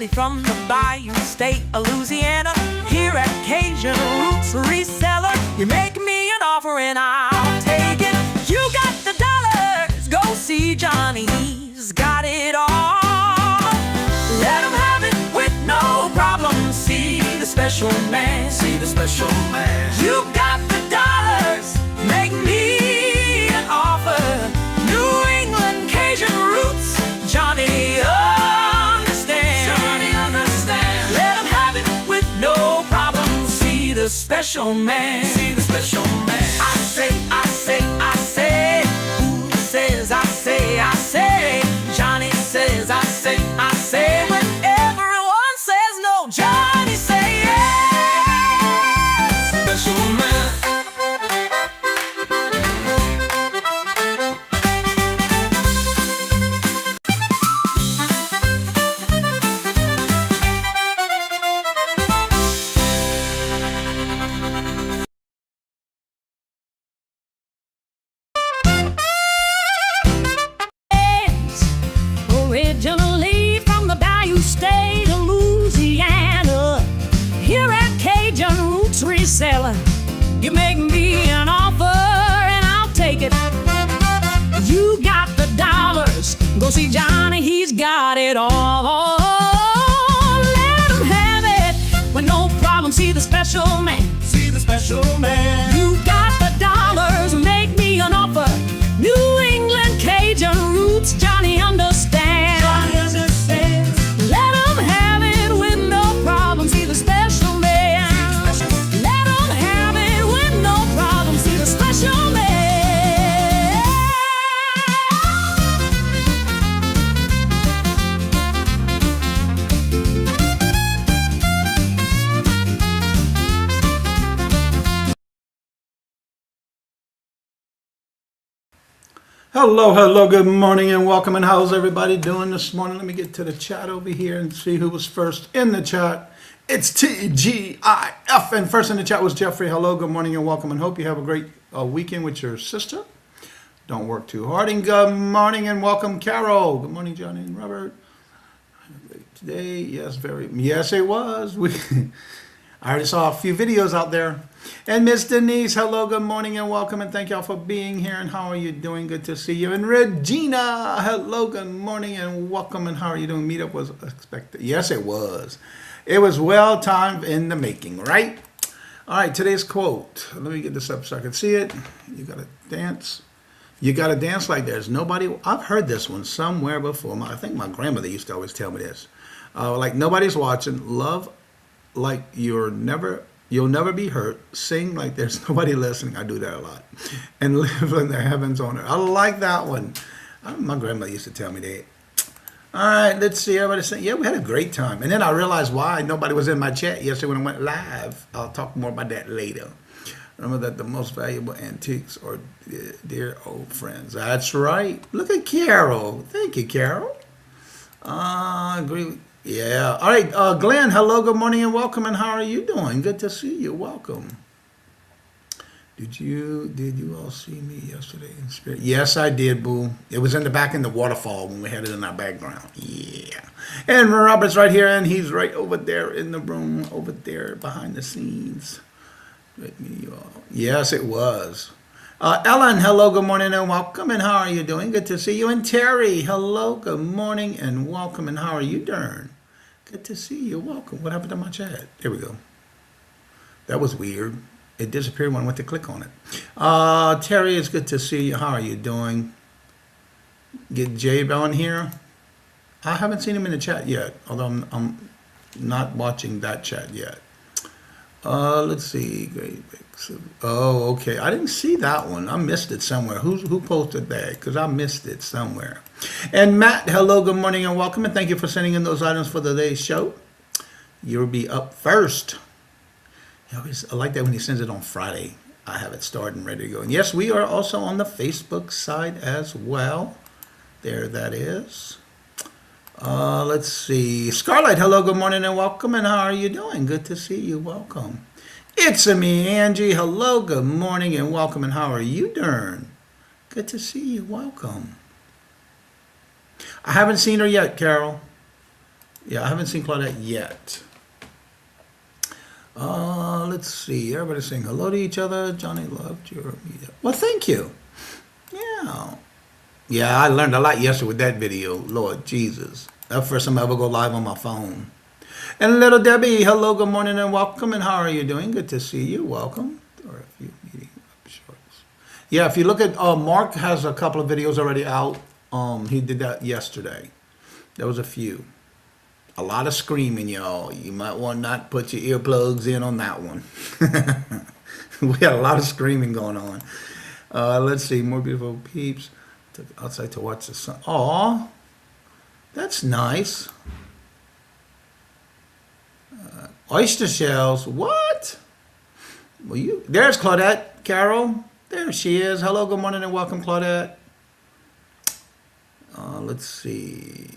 from the Bayou State of Louisiana. Here at Cajun Roots Reseller, you make me an offer and I'll take it. You got the dollars, go see Johnny, he's got it all. Let him have it with no problem. See the special man, see the special man. You got the dollars, make me an offer. New England Kajun Roots, Johnny understands. Johnny understands. Let him have it with no problem. See the special man, see the special man. I say, I say, I say. Who says I say, I say? Johnny says I say, I say. When everyone says no, Johnny say yes. Special man. Originally from the Bayou State of Louisiana, here at Cajun Roots Reseller, you make me an offer and I'll take it. You got the dollars, go see Johnny, he's got it all. Let him have it with no problem. See the special man, see the special man. You got the dollars, make me an offer. New England Cajun Roots, Johnny understands. Johnny understands. Let him have it with no problem. See the special man. Let him have it with no problem. See the special man. Hello, good morning and welcome, and how's everybody doing this morning? Let me get to the chat over here and see who was first in the chat. It's TGIF, and first in the chat was Jeffrey. Hello, good morning and welcome, and hope you have a great weekend with your sister. Don't work too hard, and good morning and welcome, Carol. Good morning, Johnny and Robert. Today, yes, it was. I already saw a few videos out there. And Miss Denise, hello, good morning and welcome, and thank y'all for being here. And how are you doing? Good to see you. And Regina, hello, good morning and welcome, and how are you doing? Meetup was expected. Yes, it was. It was well timed in the making, right? All right, today's quote. Let me get this up so I can see it. You got to dance. You got to dance like there's nobody. I've heard this one somewhere before. I think my grandmother used to always tell me this. Like nobody's watching. Love like you'll never be hurt. Sing like there's nobody listening. I do that a lot. And live in the heavens on earth. I like that one. My grandmother used to tell me that. All right, let's see. Everybody saying, yeah, we had a great time. And then I realized why nobody was in my chat yesterday when I went live. I'll talk more about that later. Remember that the most valuable antiques are dear old friends. That's right. Look at Carol. Thank you, Carol. Agree. Yeah. All right, Glenn, hello, good morning and welcome, and how are you doing? Good to see you. Welcome. Did you all see me yesterday in spirit? Yes, I did, boo. It was in the back in the waterfall when we had it in our background. Yeah. And Robert's right here, and he's right over there in the room, over there behind the scenes. Let me, yes, it was. Ellen, hello, good morning and welcome, and how are you doing? Good to see you. And Terry, hello, good morning and welcome, and how are you doing? Good to see you. Welcome. What happened to my chat? There we go. That was weird. It disappeared when I went to click on it. Terry, it's good to see you. How are you doing? Get Jabe on here. I haven't seen him in the chat yet, although I'm not watching that chat yet. Let's see. Great. Oh, okay. I didn't see that one. I missed it somewhere. Who posted that? Because I missed it somewhere. And Matt, hello, good morning and welcome, and thank you for sending in those items for today's show. You'll be up first. I like that when he sends it on Friday. I have it started and ready to go. And yes, we are also on the Facebook side as well. There that is. Let's see. Scarlett, hello, good morning and welcome, and how are you doing? Good to see you. Welcome. It's me, Angie. Hello, good morning and welcome, and how are you doing? Good to see you. Welcome. I haven't seen her yet, Carol. Yeah, I haven't seen Claudette yet. Let's see. Everybody's saying hello to each other. Johnny loved your media. Well, thank you. Yeah. Yeah, I learned a lot yesterday with that video. Lord Jesus. That's the first time I ever go live on my phone. And little Debbie, hello, good morning, and welcome. And how are you doing? Good to see you. Welcome. Or a few meeting shorts. Yeah, if you look at Mark has a couple of videos already out. He did that yesterday. There was a few. A lot of screaming, y'all. You might want not put your earplugs in on that one. We had a lot of screaming going on. Let's see, more beautiful peeps. Took outside to watch the sun. Aw, that's nice. Oyster shells. What? Well, there's Claudette Carol. There she is. Hello, good morning, and welcome, Claudette. Let's see.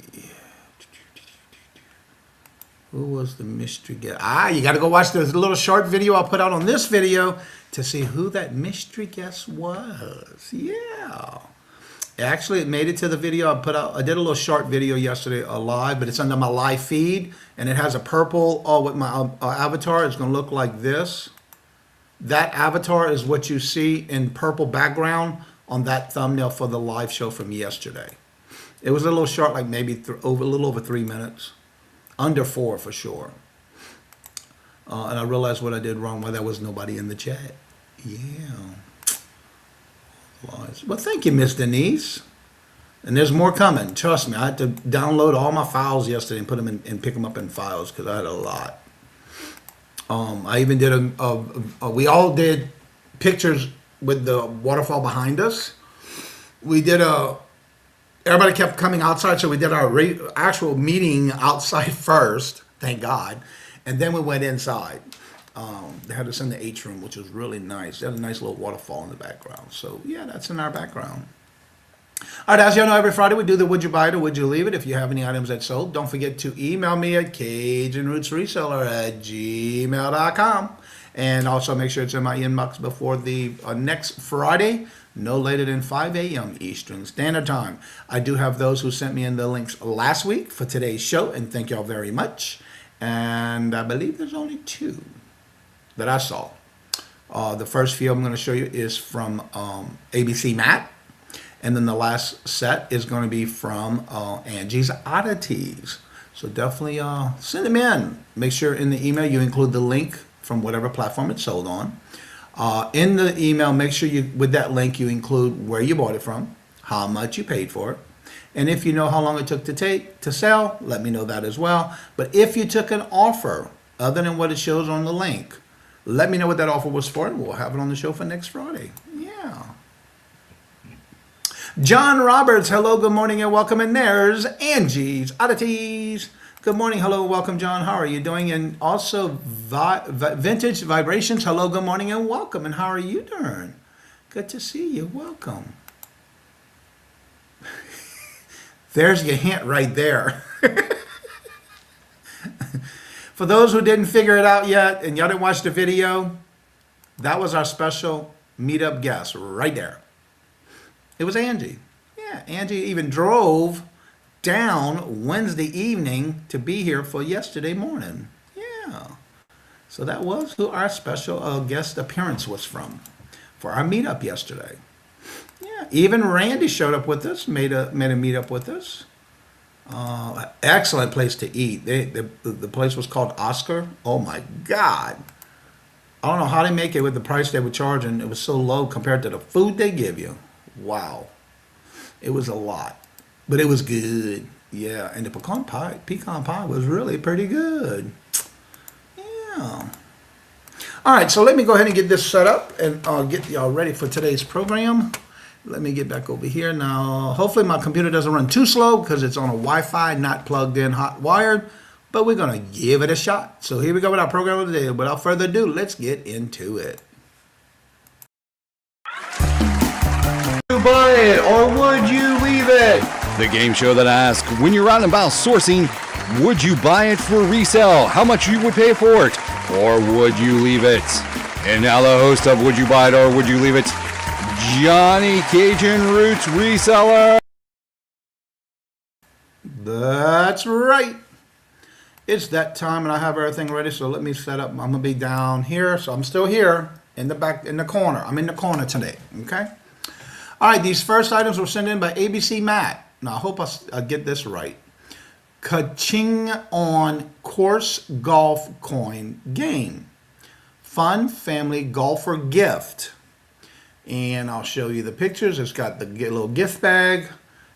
Who was the mystery guest? You got to go watch this little short video I'll put out on this video to see who that mystery guest was. Yeah. Actually, it made it to the video I put out. I did a little short video yesterday live, but it's under my live feed, and it has a purple with my avatar. It's going to look like this. That avatar is what you see in purple background on that thumbnail for the live show from yesterday. It was a little short, like maybe a little over 3 minutes. Under 4 for sure. And I realized what I did wrong, why there was nobody in the chat. Yeah. Well, thank you, Miss Denise. And there's more coming. Trust me, I had to download all my files yesterday and put them in and pick them up in files because I had a lot. I even did we all did pictures with the waterfall behind us. We did everybody kept coming outside, so we did our actual meeting outside first, thank God, and then we went inside. They had us in the H room, which was really nice. They had a nice little waterfall in the background. So, yeah, that's in our background. All right, as you know, every Friday we do the Would You Buy It or Would You Leave It? If you have any items that sold, don't forget to email me at CajunRootsReseller@gmail.com. And also make sure it's in my inbox before the next Friday, no later than 5 a.m. Eastern Standard Time. I do have those who sent me in the links last week for today's show, and thank y'all very much. And I believe there's only 2 that I saw. The first few I'm going to show you is from ABC Matt. And then the last set is going to be from Angie's Oddities. So definitely send them in. Make sure in the email you include the link from whatever platform it's sold on. In the email, make sure with that link you include where you bought it from, how much you paid for it, and if you know how long it took to sell, let me know that as well. But if you took an offer other than what it shows on the link, let me know what that offer was for, and we'll have it on the show for next Friday. Yeah. John Roberts, hello, good morning, and welcome. And there's Angie's Oddities. Good morning, hello, welcome, John. How are you doing? And also, Vintage Vibrations, hello, good morning, and welcome. And how are you doing? Good to see you. Welcome. There's your hint right there. For those who didn't figure it out yet and y'all didn't watch the video, that was our special meetup guest right there. It was Angie. Yeah, Angie even drove down Wednesday evening to be here for yesterday morning. Yeah. So that was who our special guest appearance was from for our meetup yesterday. Yeah. Even Randy showed up with us, made a meetup with us. Excellent place to eat. The place was called Oscar. Oh my God. I don't know how they make it with the price they were charging. It was so low compared to the food they give you. Wow. It was a lot. But it was good. Yeah. And the pecan pie was really pretty good. Yeah. All right. So let me go ahead and get this set up and get y'all ready for today's program. Let me get back over here now. Hopefully my computer doesn't run too slow because it's on a Wi-Fi, not plugged in, hot wired. But we're going to give it a shot. So here we go with our program of the day. Without further ado, let's get into it. Would you buy it or would you leave it? The game show that asks, when you're out and about sourcing, would you buy it for resale? How much you would pay for it? Or would you leave it? And now the host of Would You Buy It or Would You Leave It, Johnny Cajun Roots Reseller. That's right. It's that time and I have everything ready, so let me set up. I'm gonna be down here, so I'm still here in the back, in the corner. I'm in the corner today, okay? All right, these first items were sent in by ABC Matt. Now, I hope I get this right. Kaching on course golf coin game. Fun family golfer gift. And I'll show you the pictures. It's got the little gift bag.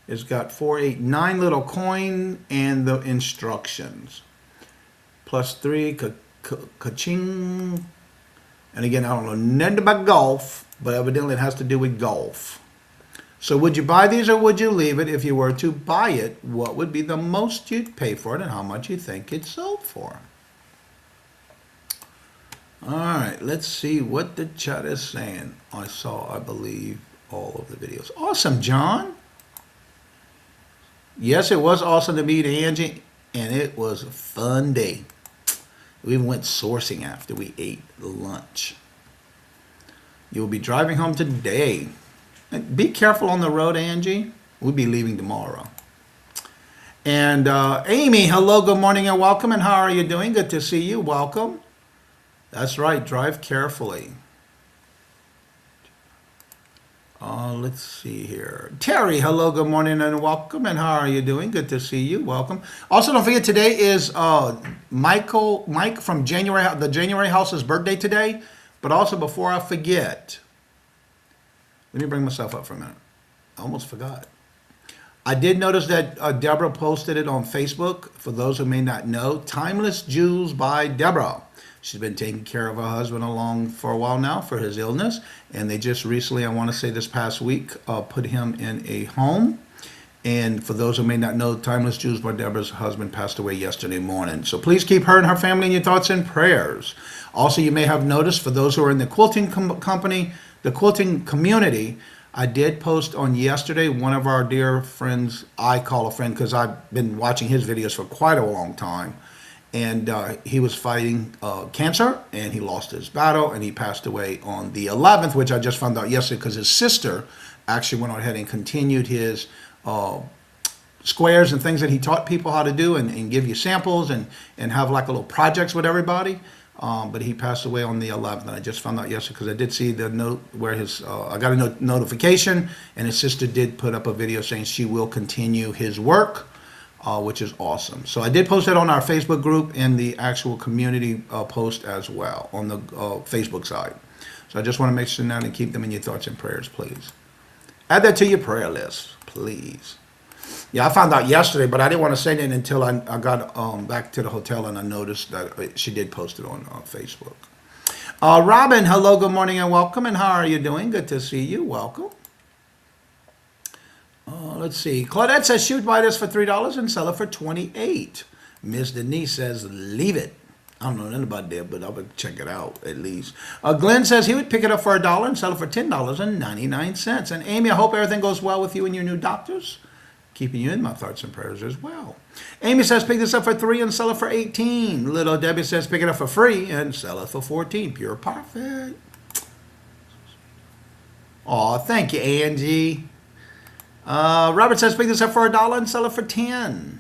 It's got 4, 8, 9 little coin and the instructions. +3, kaching. And again, I don't know nothing about golf, but evidently it has to do with golf. So would you buy these or would you leave it? If you were to buy it, what would be the most you'd pay for it and how much you think it sold for? All right, let's see what the chat is saying. I believe, all of the videos. Awesome, John. Yes, it was awesome to meet Angie, and it was a fun day. We even went sourcing after we ate lunch. You'll be driving home today. Be careful on the road, Angie. We'll be leaving tomorrow. And Amy, hello, good morning, and welcome. And how are you doing? Good to see you. Welcome. That's right. Drive carefully. Let's see here. Terry, hello, good morning, and welcome. And how are you doing? Good to see you. Welcome. Also, don't forget, today is Mike from the January House's birthday today. But also, before I forget, let me bring myself up for a minute. I almost forgot. I did notice that Deborah posted it on Facebook. For those who may not know, Timeless Jewels by Deborah. She's been taking care of her husband along for a while now for his illness. And they just recently, I want to say this past week, put him in a home. And for those who may not know, Timeless Jewels by Deborah's husband passed away yesterday morning. So please keep her and her family in your thoughts and prayers. Also, you may have noticed, for those who are in the quilting company, the quilting community, I did post on yesterday, one of our dear friends, I call a friend because I've been watching his videos for quite a long time. And he was fighting cancer, and he lost his battle, and he passed away on the 11th, which I just found out yesterday because his sister actually went ahead and continued his squares and things that he taught people how to do, and give you samples and have like a little projects with everybody. But he passed away on the 11th, and I just found out yesterday because I did see the note where I got a notification, and his sister did put up a video saying she will continue his work. Which is awesome. So I did post that on our Facebook group and the actual community post as well on the Facebook side. So I just want to make sure now and keep them in your thoughts and prayers, please. Add that to your prayer list, please. Yeah, I found out yesterday, but I didn't want to say that until I got back to the hotel and I noticed that she did post it on Facebook. Robin, hello, good morning, and welcome. And how are you doing? Good to see you. Welcome. Let's see. Claudette says, shoot, buy this for $3 and sell it for $28. Miss Denise says, leave it. I don't know nothing about that, but I would check it out at least. Glenn says he would pick it up for $1 and sell it for $10.99. And Amy, I hope everything goes well with you and your new doctors. Keeping you in my thoughts and prayers as well. Amy says, pick this up for $3 and sell it for $18. Little Debbie says, pick it up for free and sell it for $14. Pure perfect. Aw, thank you, Angie. Robert says, pick this up for $1 and sell it for $10.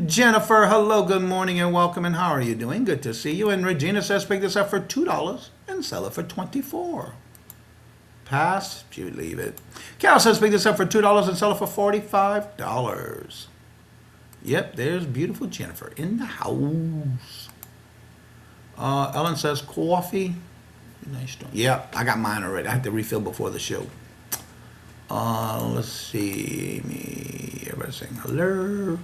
Jennifer, hello, good morning, and welcome. And how are you doing? Good to see you. And Regina says, pick this up for $2 and sell it for $24. Pass, you leave it. Carol says, pick this up for $2 and sell it for $45. Yep, there's beautiful Jennifer in the house. Ellen says, coffee. Nice. Yeah, I got mine already. I had to refill before the show. Let's see. Everybody saying hello.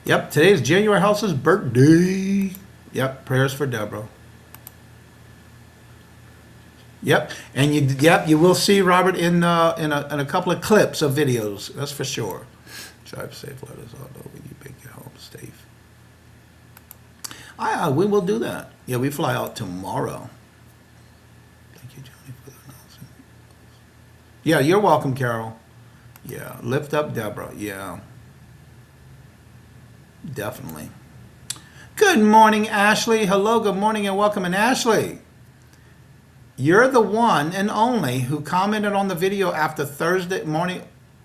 Yep, today's January House's birthday. Yep, prayers for Deborah. Yep, and you will see Robert in a couple of clips of videos. That's for sure. Drive safe. Let us all know when you make it home safe. We will do that. Yeah, we fly out tomorrow. Thank you, Johnny, for the announcement. Yeah, you're welcome, Carol. Yeah, lift up Deborah. Yeah, definitely. Good morning, Ashley. Hello, good morning, and welcome. And Ashley, you're the one and only who commented on the video after Thursday morning.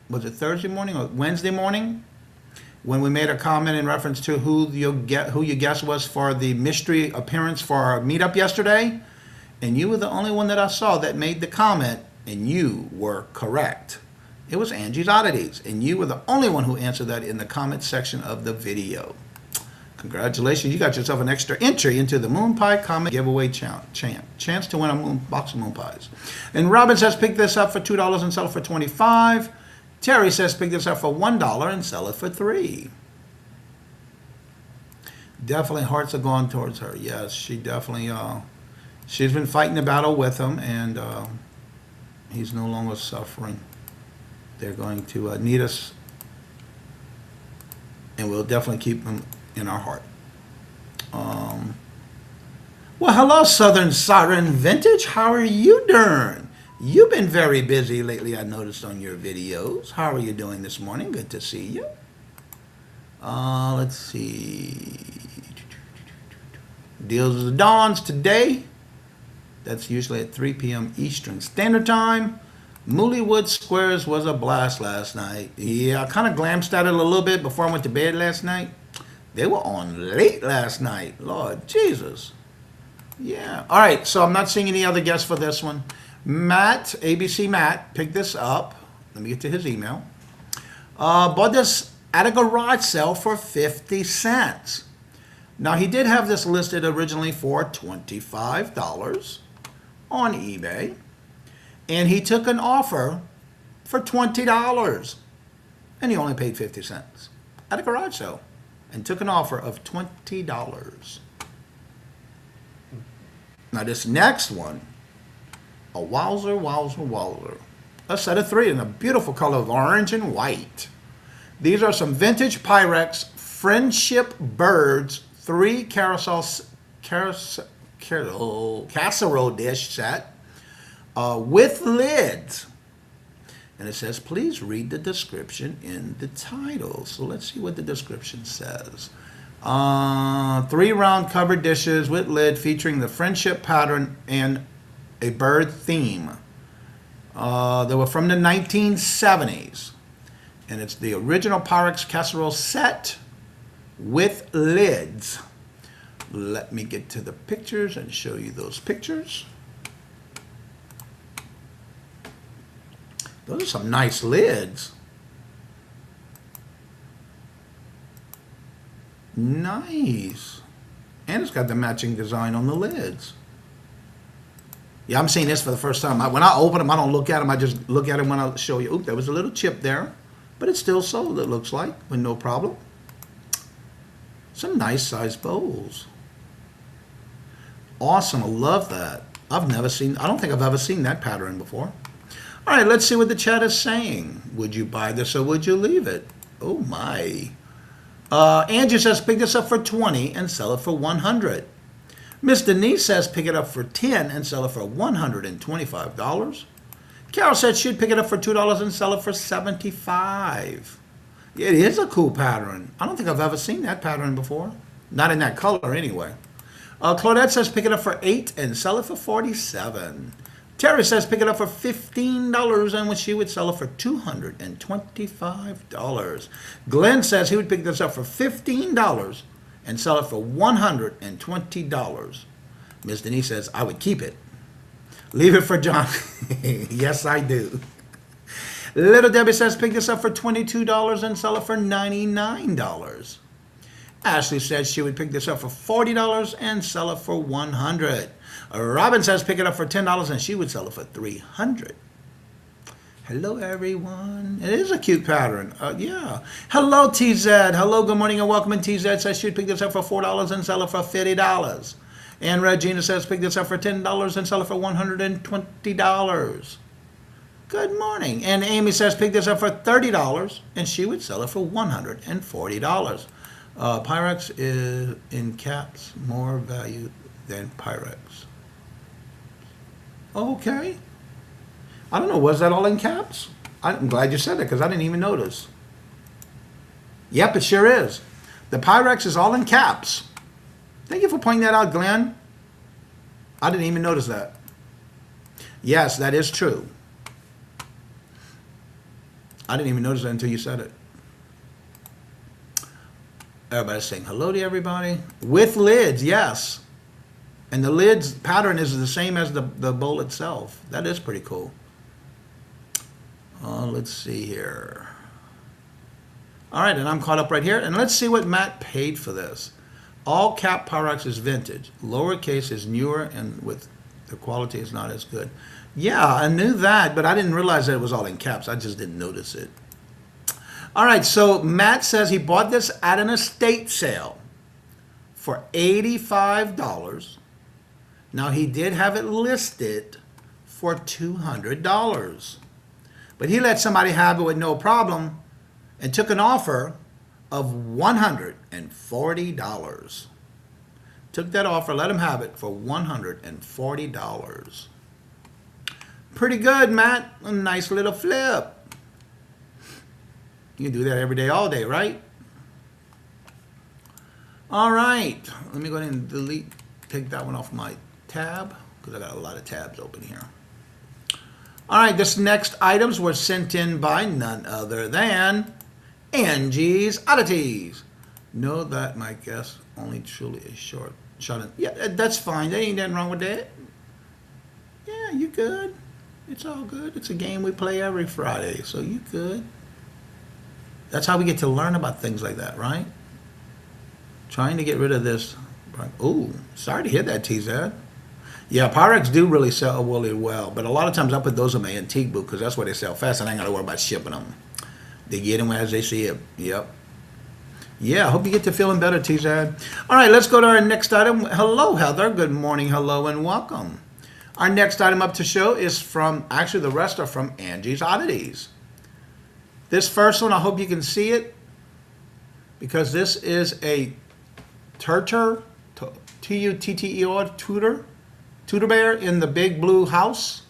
Was it Thursday morning or Wednesday morning? when we made a comment in reference to who you guess was for the mystery appearance for our meetup yesterday, and you were the only one that I saw that made the comment, and you were correct. It was Angie's Oddities, and you were the only one who answered that in the comment section of the video. Congratulations, you got yourself an extra entry into the Moon Pie comment giveaway chance to win a box of Moon Pies. And Robin says pick this up for $2 and sell it for $25. Terry says pick this up for $1 and sell it for $3. Definitely hearts are going towards her. Yes, she definitely, she's been fighting the battle with him, and he's no longer suffering. They're going to need us, and we'll definitely keep him in our heart. Well, hello, Southern Siren Vintage. How are you doing? You've been very busy lately, I noticed on your videos. How are you doing this morning? Good to see you. Let's see. Deals of the Dawns today. That's usually at 3 p.m. Eastern Standard Time. Mooleywood Squares was a blast last night. Yeah, I kind of glanced at it a little bit before I went to bed last night. They were on late last night. Lord Jesus. Yeah. All right, so I'm not seeing any other guests for this one. Matt, ABC Matt, picked this up. Let me get to his email. Bought this at a garage sale for 50 cents. Now, he did have this listed originally for $25 on eBay. And he took an offer for $20. And he only paid 50 cents at a garage sale. And took an offer of $20. Now, this next one, a wowzer. A set of 3 in a beautiful color of orange and white. These are some vintage Pyrex Friendship Birds 3 casserole dish set with lids. And it says, please read the description in the title. So let's see what the description says. 3 round covered dishes with lid featuring the friendship pattern and a bird theme. They were from the 1970s. And it's the original Pyrex casserole set with lids. Let me get to the pictures and show you those pictures. Those are some nice lids. Nice. And it's got the matching design on the lids. Yeah, I'm seeing this for the first time. When I open them, I don't look at them. I just look at them when I show you. Oop, there was a little chip there. But it's still sold, it looks like, with no problem. Some nice sized bowls. Awesome, I love that. I don't think I've ever seen that pattern before. All right, let's see what the chat is saying. Would you buy this or would you leave it? Oh my. Angie says pick this up for $20 and sell it for $100. Miss Denise says pick it up for $10 and sell it for $125. Carol said she'd pick it up for $2 and sell it for $75. It is a cool pattern. I don't think I've ever seen that pattern before. Not in that color anyway. Claudette says pick it up for $8 and sell it for $47. Terry says pick it up for $15 and she would sell it for $225. Glenn says he would pick this up for $15 and sell it for $120. Miss Denise says I would keep it. Leave it for John. Yes, I do. Little Debbie says pick this up for $22 and sell it for $99. Ashley says she would pick this up for $40 and sell it for $100. Robin says pick it up for $10 and she would sell it for $300. Hello, everyone. It is a cute pattern. Yeah. Hello, TZ. Hello, good morning and welcome. And TZ says she'd pick this up for $4 and sell it for $50. And Regina says pick this up for $10 and sell it for $120. Good morning. And Amy says pick this up for $30 and she would sell it for $140. Pyrex is in caps more value than Pyrex. Okay. I don't know. Was that all in caps? I'm glad you said that because I didn't even notice. Yep, it sure is. The Pyrex is all in caps. Thank you for pointing that out, Glenn. I didn't even notice that. Yes, that is true. I didn't even notice that until you said it. Everybody's saying hello to everybody. With lids, yes. And the lids pattern is the same as the bowl itself. That is pretty cool. Let's see here. All right, and I'm caught up right here. And let's see what Matt paid for this. All cap Pyrex is vintage. Lowercase is newer and with the quality is not as good. Yeah, I knew that, but I didn't realize that it was all in caps. I just didn't notice it. All right, so Matt says he bought this at an estate sale for $85. Now, he did have it listed for $200. But he let somebody have it with no problem and took an offer of $140. Took that offer, let him have it for $140. Pretty good, Matt. A nice little flip. You can do that every day, all day, right? All right. Let me go ahead and take that one off my tab because I got a lot of tabs open here. All right, this next items were sent in by none other than Angie's Oddities. Know that my guess only truly is short. Yeah, that's fine. There ain't nothing wrong with that. Yeah, you good. It's all good. It's a game we play every Friday, so you good. That's how we get to learn about things like that, right? Trying to get rid of this. Ooh, sorry to hear that, TZ. Yeah, Pyrex do really sell really well, but a lot of times I put those in my antique book because that's where they sell fast and I ain't got to worry about shipping them. They get them as they see it. Yep. Yeah, I hope you get to feeling better, TZ. All right, let's go to our next item. Hello, Heather. Good morning. Hello, and welcome. Our next item up to show is from, actually the rest are from Angie's Oddities. This first one, I hope you can see it because this is a Turter, T-U-T-T-E-R, Tudor Bear in the Big Blue House,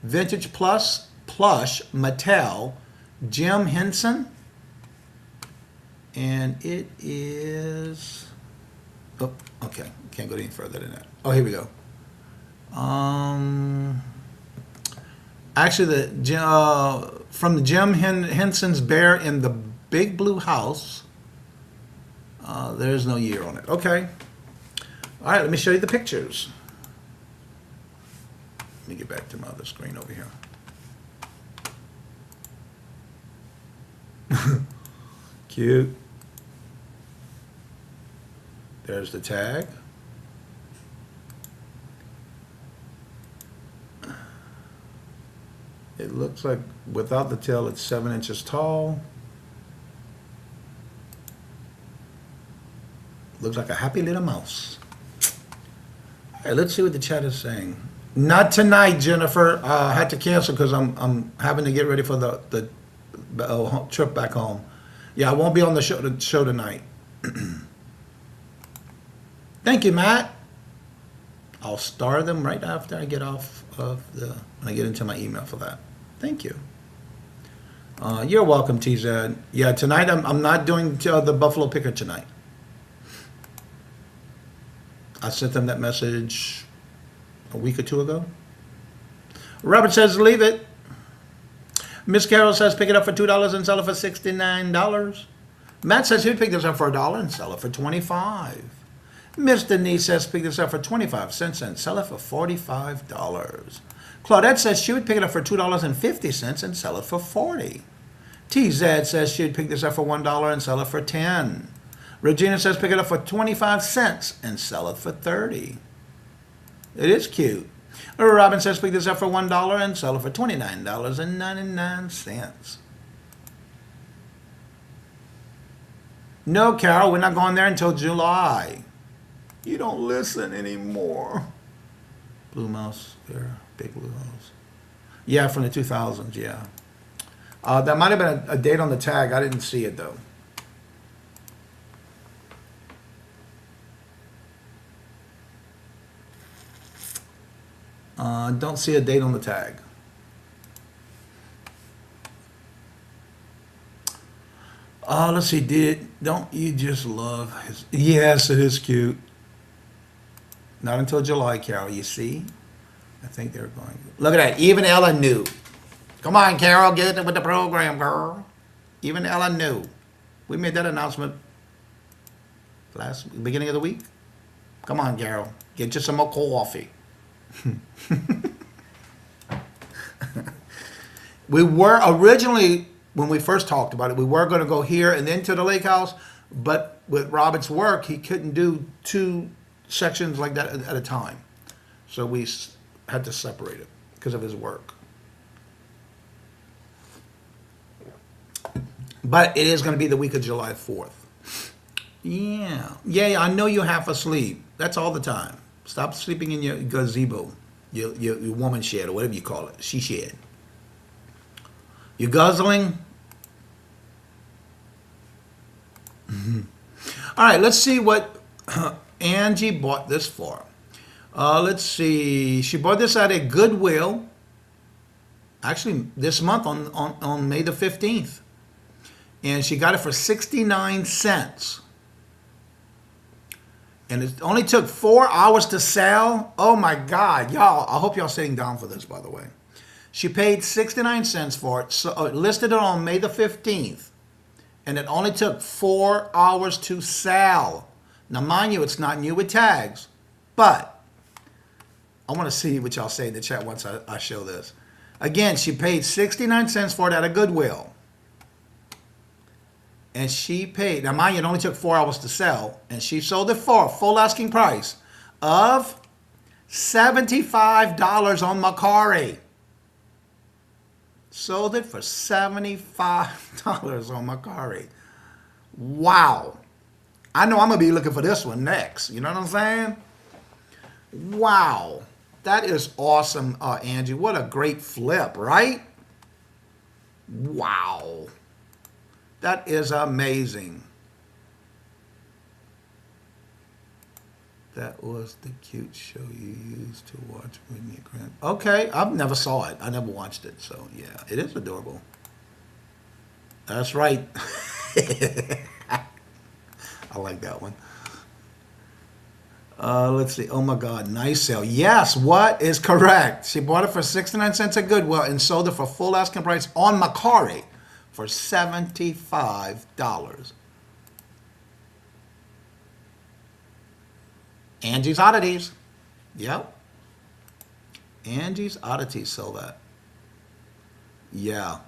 Vintage Plus, Plush, Mattel, Jim Henson, and it is, oh, okay, can't go any further than that. Oh, here we go. Actually, from the Jim Henson's Bear in the Big Blue House, there's no year on it. Okay. All right, let me show you the pictures. Let me get back to my other screen over here. Cute. There's the tag. It looks like without the tail, it's 7 inches tall. Looks like a happy little mouse. All right, let's see what the chat is saying. Not tonight, Jennifer. I had to cancel because I'm having to get ready for the trip back home. Yeah, I won't be on the show tonight. Thank you, Matt. I'll star them right after I get off of when I get into my email for that. Thank you. You're welcome, TZ. Yeah, tonight I'm not doing the Buffalo Picker tonight. I sent them that message a week or two ago. Robert says leave it. Miss Carol says pick it up for $2 and sell it for $69. Matt says he'd pick this up for $1 and sell it for $25. Miss Denise says pick this up for 25 cents and sell it for $45. Claudette says she would pick it up for $2.50 and sell it for $40. TZ says she'd pick this up for $1 and sell it for $10. Regina says pick it up for 25 cents and sell it for $30. It is cute. Robin says pick this up for $1 and sell it for $29.99. No, Carol, we're not going there until July. You don't listen anymore. Blue mouse there, big blue mouse. Yeah, from the 2000s, yeah. That might have been a date on the tag. I didn't see it, though. Don't see a date on the tag. Let's see. Don't you just love his? Yes, it is cute. Not until July, Carol. You see? I think they're going. Look at that. Even Ella knew. Come on, Carol. Get it with the program, girl. Even Ella knew. We made that announcement beginning of the week. Come on, Carol. Get you some more coffee. We were originally, when we first talked about it, we were going to go here and then to the lake house, but with Robert's work, he couldn't do 2 sections like that at a time. So we had to separate it because of his work. But it is going to be the week of July 4th. Yeah. Yeah, I know you're half asleep. That's all the time. Stop sleeping in your gazebo, your woman shed, or whatever you call it, she shed. You guzzling? All right, let's see what Angie bought this for. Let's see. She bought this at a Goodwill. Actually, this month on May the 15th. And she got it for 69 cents. And it only took 4 hours to sell. Oh my God, y'all, I hope y'all sitting down for this, by the way. She paid 69 cents for it, so it listed it on May the 15th. And it only took 4 hours to sell. Now, mind you, it's not new with tags, but I want to see what y'all say in the chat once I show this. Again, she paid 69 cents for it at a Goodwill. And she paid, now mind you, it only took 4 hours to sell, and she sold it for a full asking price of $75 on Mercari. Sold it for $75 on Mercari. Wow. I know I'm going to be looking for this one next. You know what I'm saying? Wow. That is awesome, Angie. What a great flip, right? Wow. That is amazing. That was the cute show you used to watch when you grand. Okay, I've never saw it. I never watched it, so yeah, it is adorable. That's right. I like that one. Let's see. Oh my God, nice sale. Yes, what is correct? She bought it for 69 cents at Goodwill and sold it for full asking price on Mercari for $75. Angie's Oddities. Yep. Angie's Oddities sell that. Yeah.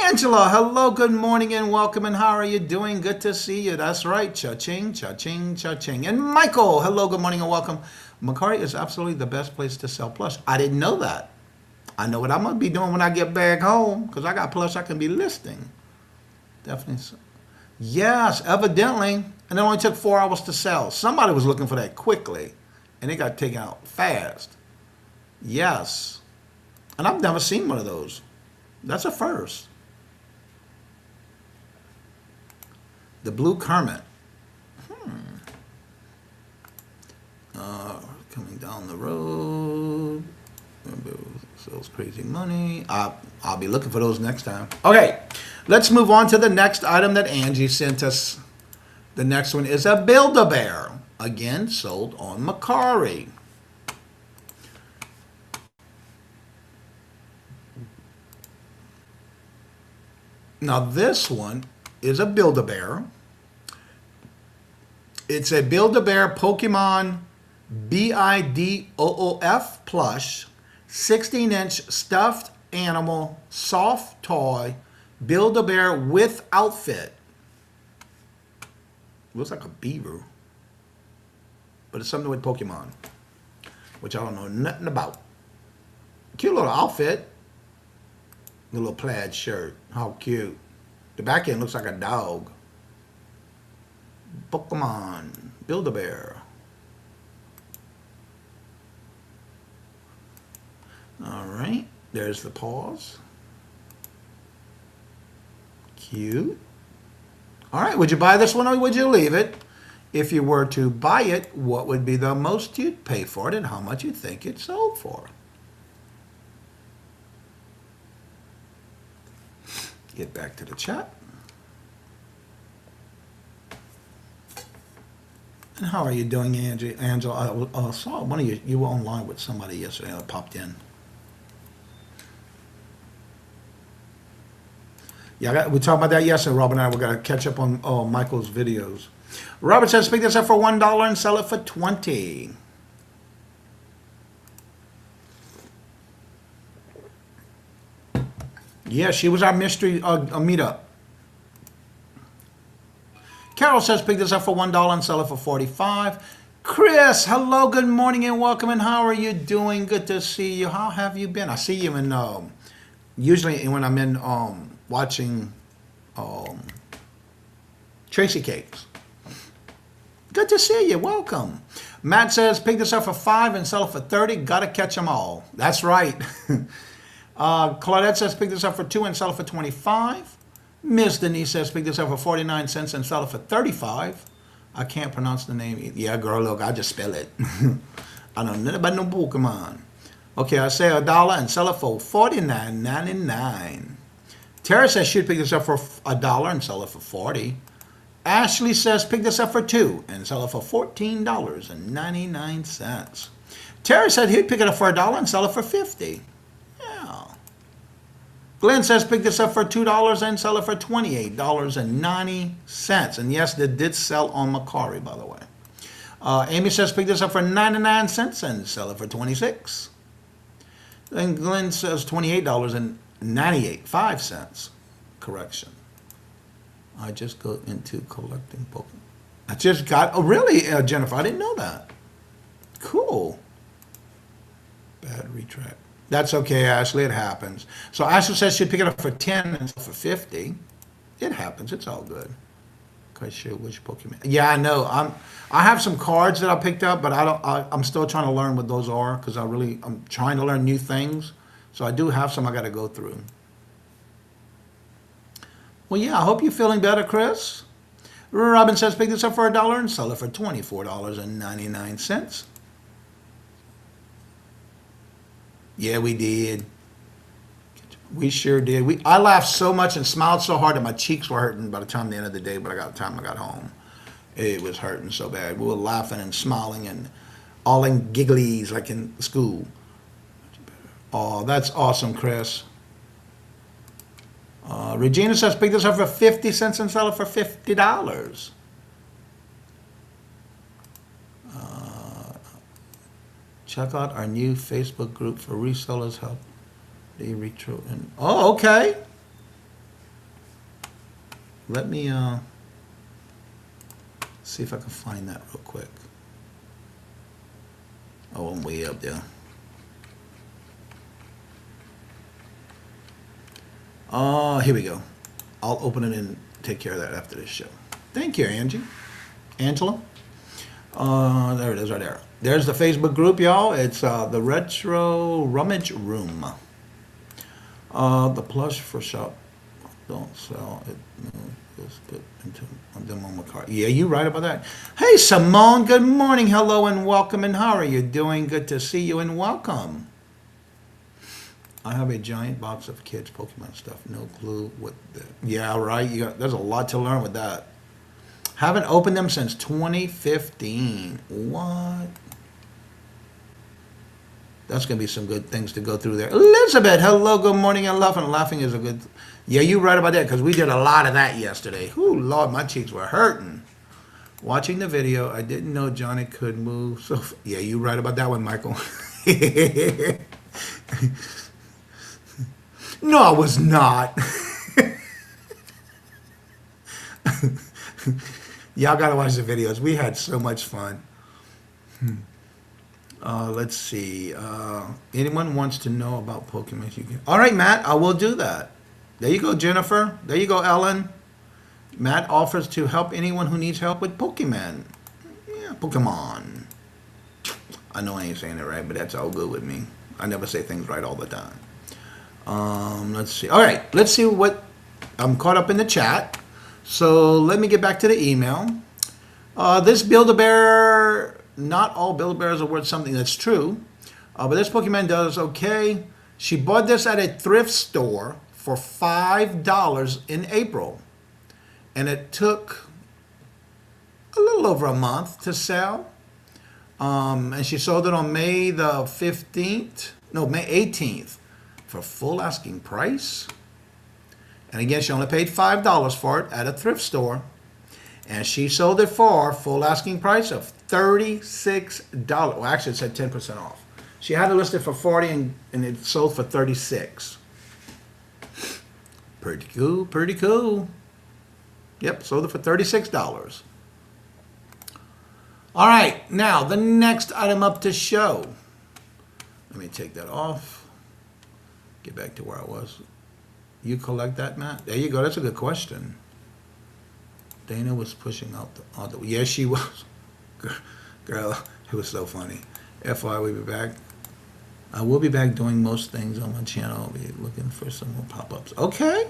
Angela, hello, good morning and welcome, and how are you doing? Good to see you. That's right. Cha-ching, cha-ching, cha-ching. And Michael, hello, good morning and welcome. Mercari is absolutely the best place to sell plush. I didn't know that. I know what I'm going to be doing when I get back home, because I got plush I can be listing. Definitely so. Yes, evidently. And it only took 4 hours to sell. Somebody was looking for that quickly, and it got taken out fast. Yes. And I've never seen one of those. That's a first. The Blue Kermit. Coming down the road. Sells crazy money. I'll be looking for those next time. Okay, let's move on to the next item that Angie sent us. The next one is a Build-A-Bear. Again, sold on Mercari. Now this one is a Build-A-Bear. It's a Build-A-Bear Pokemon BIDOOF plush, 16-inch stuffed animal, soft toy, Build-A-Bear with outfit. Looks like a beaver, but it's something with Pokemon, which I don't know nothing about. Cute little outfit. The little plaid shirt. How cute. The back end looks like a dog. Pokemon. Build-A-Bear. All right. There's the paws. Cute. All right. Would you buy this one or would you leave it? If you were to buy it, what would be the most you'd pay for it and how much you think it sold for? Get back to the chat. And how are you doing, Angie? Angela, I saw one of you were online with somebody yesterday. I popped in. Yeah, we talked about that yesterday, Robert and I. We're going to catch up on Michael's videos. Robert says, pick this up for $1 and sell it for 20. Yeah, she was our mystery meetup. Carol says, pick this up for $1 and sell it for 45. Chris, hello, good morning and welcome. And how are you doing? Good to see you. How have you been? I see you in, usually when I'm in watching Tracy Cakes. Good to see you. Welcome. Matt says, pick this up for 5 and sell it for 30. Gotta catch them all. That's right. Claudette says, pick this up for 2 and sell it for 25. Miss Denise says, pick this up for 49 cents and sell it for 35. I can't pronounce the name. Yeah, girl, look, I just spell it. I don't know about no Pokemon. Okay, I say $1 and sell it for $49.99. Tara says she'd pick this up for $1 and sell it for 40. Ashley says pick this up for 2 and sell it for $14.99. Terry said he'd pick it up for $1 and sell it for 50. Yeah. Glenn says pick this up for $2 and sell it for $28.90. And yes, they did sell on Macari, by the way. Amy says pick this up for 99 cents and sell it for 26. Then Glenn says $28.95. Correction. I just go into collecting Pokemon. I just got, oh really, Jennifer? I didn't know that. Cool. Bad retract. That's okay, Ashley, it happens. So Ashley says she'd pick it up for 10 and for 50. It happens, it's all good. Quite sure which Pokemon. Yeah, I know. I have some cards that I picked up, but I'm still trying to learn what those are because I'm trying to learn new things. So I do have some I got to go through. Well, yeah, I hope you're feeling better, Chris. Robin says pick this up for $1 and sell it for $24.99. Yeah, we did. We sure did. I laughed so much and smiled so hard that my cheeks were hurting by the time the end of the day, but I got home. It was hurting so bad. We were laughing and smiling and all in gigglies like in school. Oh, that's awesome, Chris. Regina says pick this up for 50 cents and sell it for $50. Check out our new Facebook group for resellers. Help they retro. Oh, okay. Let me see if I can find that real quick. Oh, I'm way up there. Here we go. I'll open it and take care of that after this show. Thank you, Angie. Angela. There it is right there. There's the Facebook group, y'all. It's the Retro Rummage Room. The plush for shop. Don't sell it. No, just put into them on my card. Yeah, you right about that. Hey, Simone. Good morning. Hello and welcome. And how are you doing? Good to see you and welcome. I have a giant box of kids' Pokemon stuff. No clue what the... Yeah, right. There's a lot to learn with that. Haven't opened them since 2015. What? That's going to be some good things to go through there. Elizabeth, hello, good morning, and laughing. Laughing is a good... Yeah, you're right about that, because we did a lot of that yesterday. Ooh, Lord, my cheeks were hurting. Watching the video, I didn't know Johnny could move. So, yeah, you're right about that one, Michael. No, I was not. Y'all gotta watch the videos. We had so much fun. Let's see. Anyone wants to know about Pokemon? You can. All right, Matt, I will do that. There you go, Jennifer. There you go, Ellen. Matt offers to help anyone who needs help with Pokemon. Yeah, Pokemon. I know I ain't saying it right, but that's all good with me. I never say things right all the time. Let's see. All right, let's see what... I'm caught up in the chat. So let me get back to the email. This Build-A-Bear... Not all Build-A-Bears are worth something. That's true. But this Pokemon does okay. She bought this at a thrift store for $5 in April. And it took a little over a month to sell. And she sold it on May the 15th. No, May 18th. For full asking price. And again, she only paid $5 for it at a thrift store. And she sold it for full asking price of $36. Well, actually, it said 10% off. She had it listed for $40 and it sold for $36. Pretty cool, pretty cool. Yep, sold it for $36. All right, now the next item up to show. Let me take that off. Get back to where I was. You collect that, Matt? There you go. That's a good question. Dana was pushing out the yes, she was. Girl, it was so funny. FYI, we'll be back. I will be back doing most things on my channel. I'll be looking for some more pop-ups. Okay.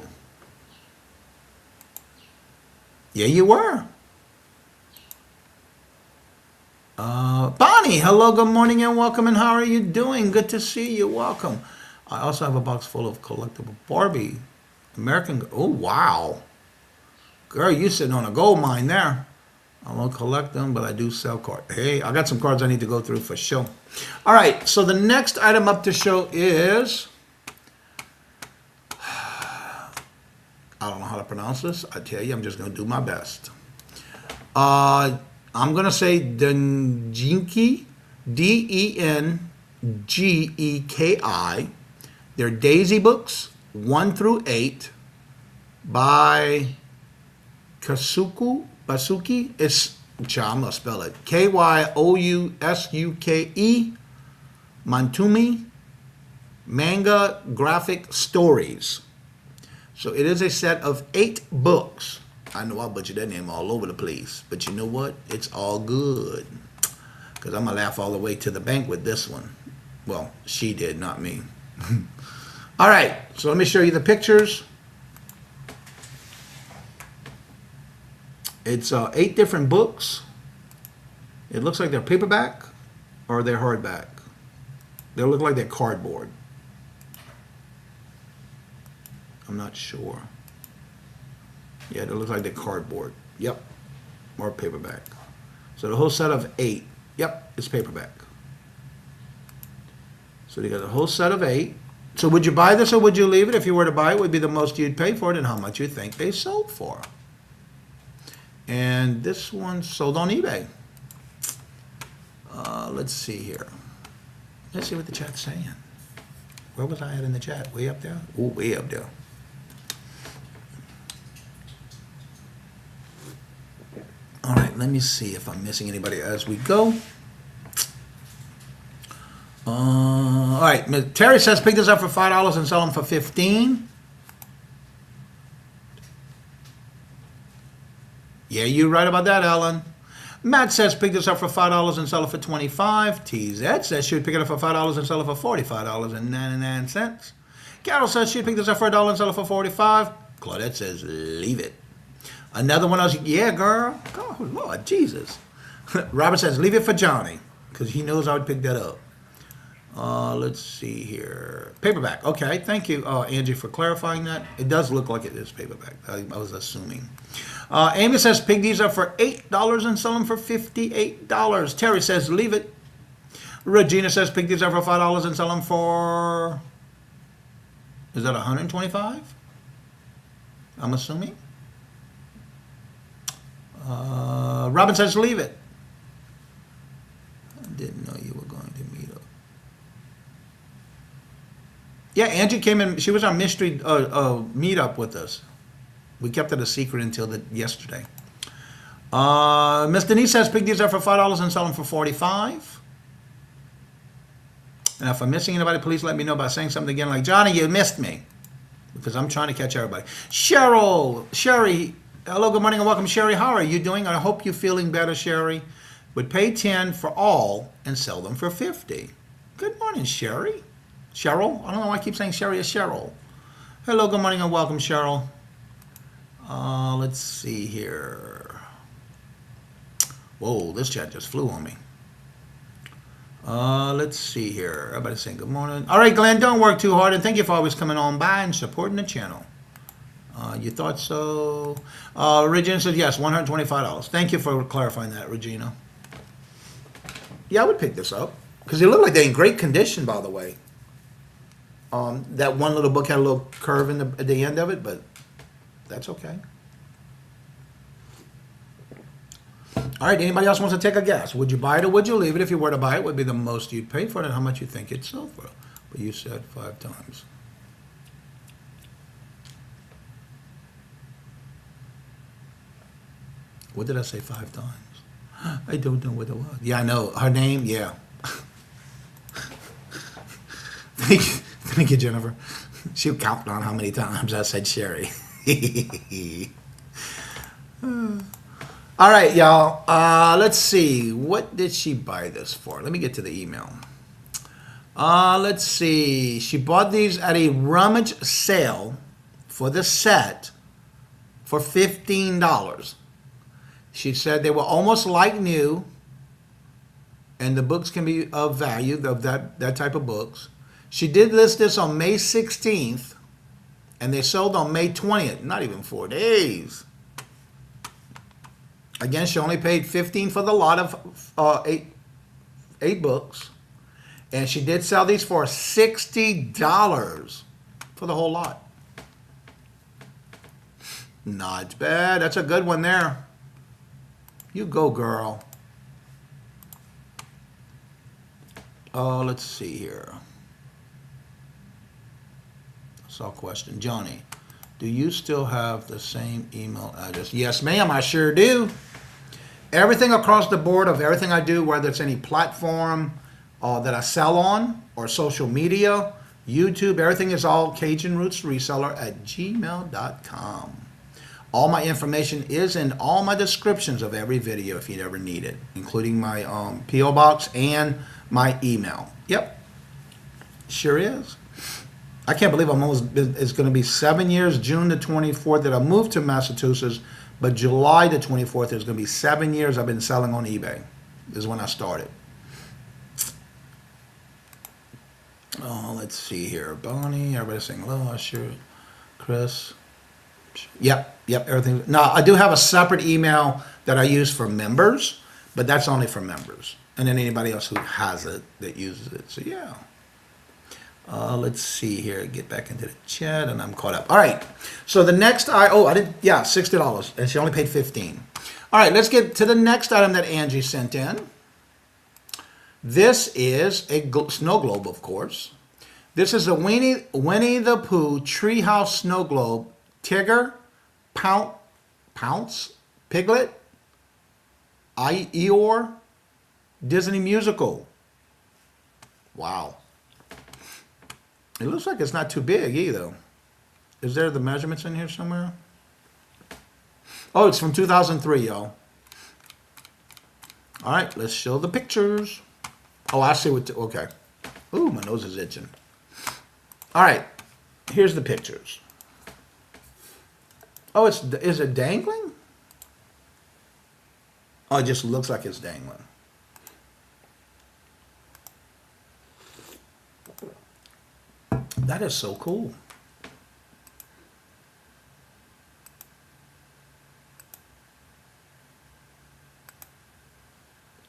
Yeah, you were. Bonnie, hello, good morning, and welcome, and how are you doing? Good to see you. Welcome. I also have a box full of collectible Barbie. American. Oh, wow. Girl, you sitting on a gold mine there. I won't collect them, but I do sell cards. Hey, I got some cards I need to go through for sure. All right, so the next item up to show is, I don't know how to pronounce this. I tell you, I'm just going to do my best. I'm going to say Dengenki, Dengeki. They're Daisy books, 1 through 8, by Basuki. It's, I'm going to spell it, Kyousuke Mantumi Manga Graphic Stories. So it is a set of 8 books. I know I butchered that name all over the place, but you know what? It's all good. Because I'm going to laugh all the way to the bank with this one. Well, she did, not me. All right, so let me show you the pictures. It's 8 different books. It looks like they're paperback or they're hardback. They look like they're cardboard. I'm not sure. Yeah, they look like they're cardboard. Yep, or paperback. So the whole set of 8. Yep, it's paperback. So they got a whole set of 8. So would you buy this or would you leave it? If you were to buy it, would be the most you'd pay for it and how much you think they sold for. And this one sold on eBay. Let's see here. Let's see what the chat's saying. Where was I at in the chat? Way up there? Oh, way up there. All right, let me see if I'm missing anybody as we go. All right, Terry says pick this up for $5 and sell them for $15. Yeah, you're right about that, Ellen. Matt says pick this up for $5 and sell it for $25. TZ says she would pick it up for $5 and sell it for $45.99. Carol says she'd pick this up for $1 and sell it for $45. Claudette says leave it. Another one else, yeah, girl. Oh, Lord, Jesus. Robert says leave it for Johnny because he knows I would pick that up. Let's see here. Paperback. Okay, thank you, Angie, for clarifying that. It does look like it is paperback. I was assuming. Amy says pick these up for $8 and sell them for $58. Terry says leave it. Regina says pick these up for $5 and sell them for, is that $125? I'm assuming. Robin says leave it. I didn't know you were going to meet up. Yeah, Angie came in. She was our mystery meetup with us. We kept it a secret until yesterday. Miss Denise says pick these up for $5 and sell them for $45. And if I'm missing anybody, please let me know by saying something again like, Johnny, you missed me. Because I'm trying to catch everybody. Sherry, hello, good morning and welcome. Sherry, how are you doing? I hope you're feeling better, Sherry. Would pay $10 for all and sell them for $50. Good morning, Sherry. Cheryl? I don't know why I keep saying Sherry is Cheryl. Hello, good morning and welcome, Cheryl. Let's see here. Whoa, this chat just flew on me. Let's see here. Everybody's saying good morning. All right, Glenn, don't work too hard, and thank you for always coming on by and supporting the channel. You thought so? Regina said yes, $125. Thank you for clarifying that, Regina. Yeah, I would pick this up because they look like they're in great condition, by the way. That one little book had a little curve at the end of it, but That's okay. All right, anybody else wants to take a guess? Would you buy it or would you leave it? If you were to buy it, would be the most you'd pay for it and how much you think it'd sell for. But you said 5 times. What did I say 5 times? I don't know what it was. Yeah, I know. Her name, yeah. Thank you, Jennifer. She'll count on how many times I said Sherry. All right, y'all. Let's see. What did she buy this for? Let me get to the email. Let's see. She bought these at a rummage sale for the set for $15. She said they were almost like new, and the books can be of value, of that type of books. She did list this on May 16th, and they sold on May 20th. Not even 4 days. Again, she only paid $15 for the lot of eight books. And she did sell these for $60 for the whole lot. Not bad. That's a good one there. You go, girl. Oh, let's see here. I saw a question. Johnny, do you still have the same email address? Yes, ma'am, I sure do. Everything across the board of everything I do, whether it's any platform that I sell on or social media, YouTube, everything is all CajunRootsReseller@gmail.com. All my information is in all my descriptions of every video if you ever need it, including my P.O. box and my email. Yep, sure is. I can't believe it's going to be 7 years, June the 24th, that I moved to Massachusetts, but July the 24th is going to be 7 years I've been selling on eBay. This is when I started. Oh, let's see here. Bonnie, everybody's saying hello, sure. Chris. Yep, everything. Now, I do have a separate email that I use for members, but that's only for members. And then anybody else who has it that uses it. So, yeah. Let's see here. Get back into the chat, and I'm caught up. All right. So the next, $60, and she only paid $15. All right, let's get to the next item that Angie sent in. This is a snow globe, of course. This is a Winnie the Pooh treehouse snow globe. Tigger, Pounce, Piglet, Eeyore, Disney musical. Wow. It looks like it's not too big either. Is there the measurements in here somewhere? Oh, it's from 2003, y'all. All right, let's show the pictures. Oh, I see what, okay. Ooh, my nose is itching. All right, here's the pictures. Oh, is it dangling? Oh, it just looks like it's dangling. That is so cool.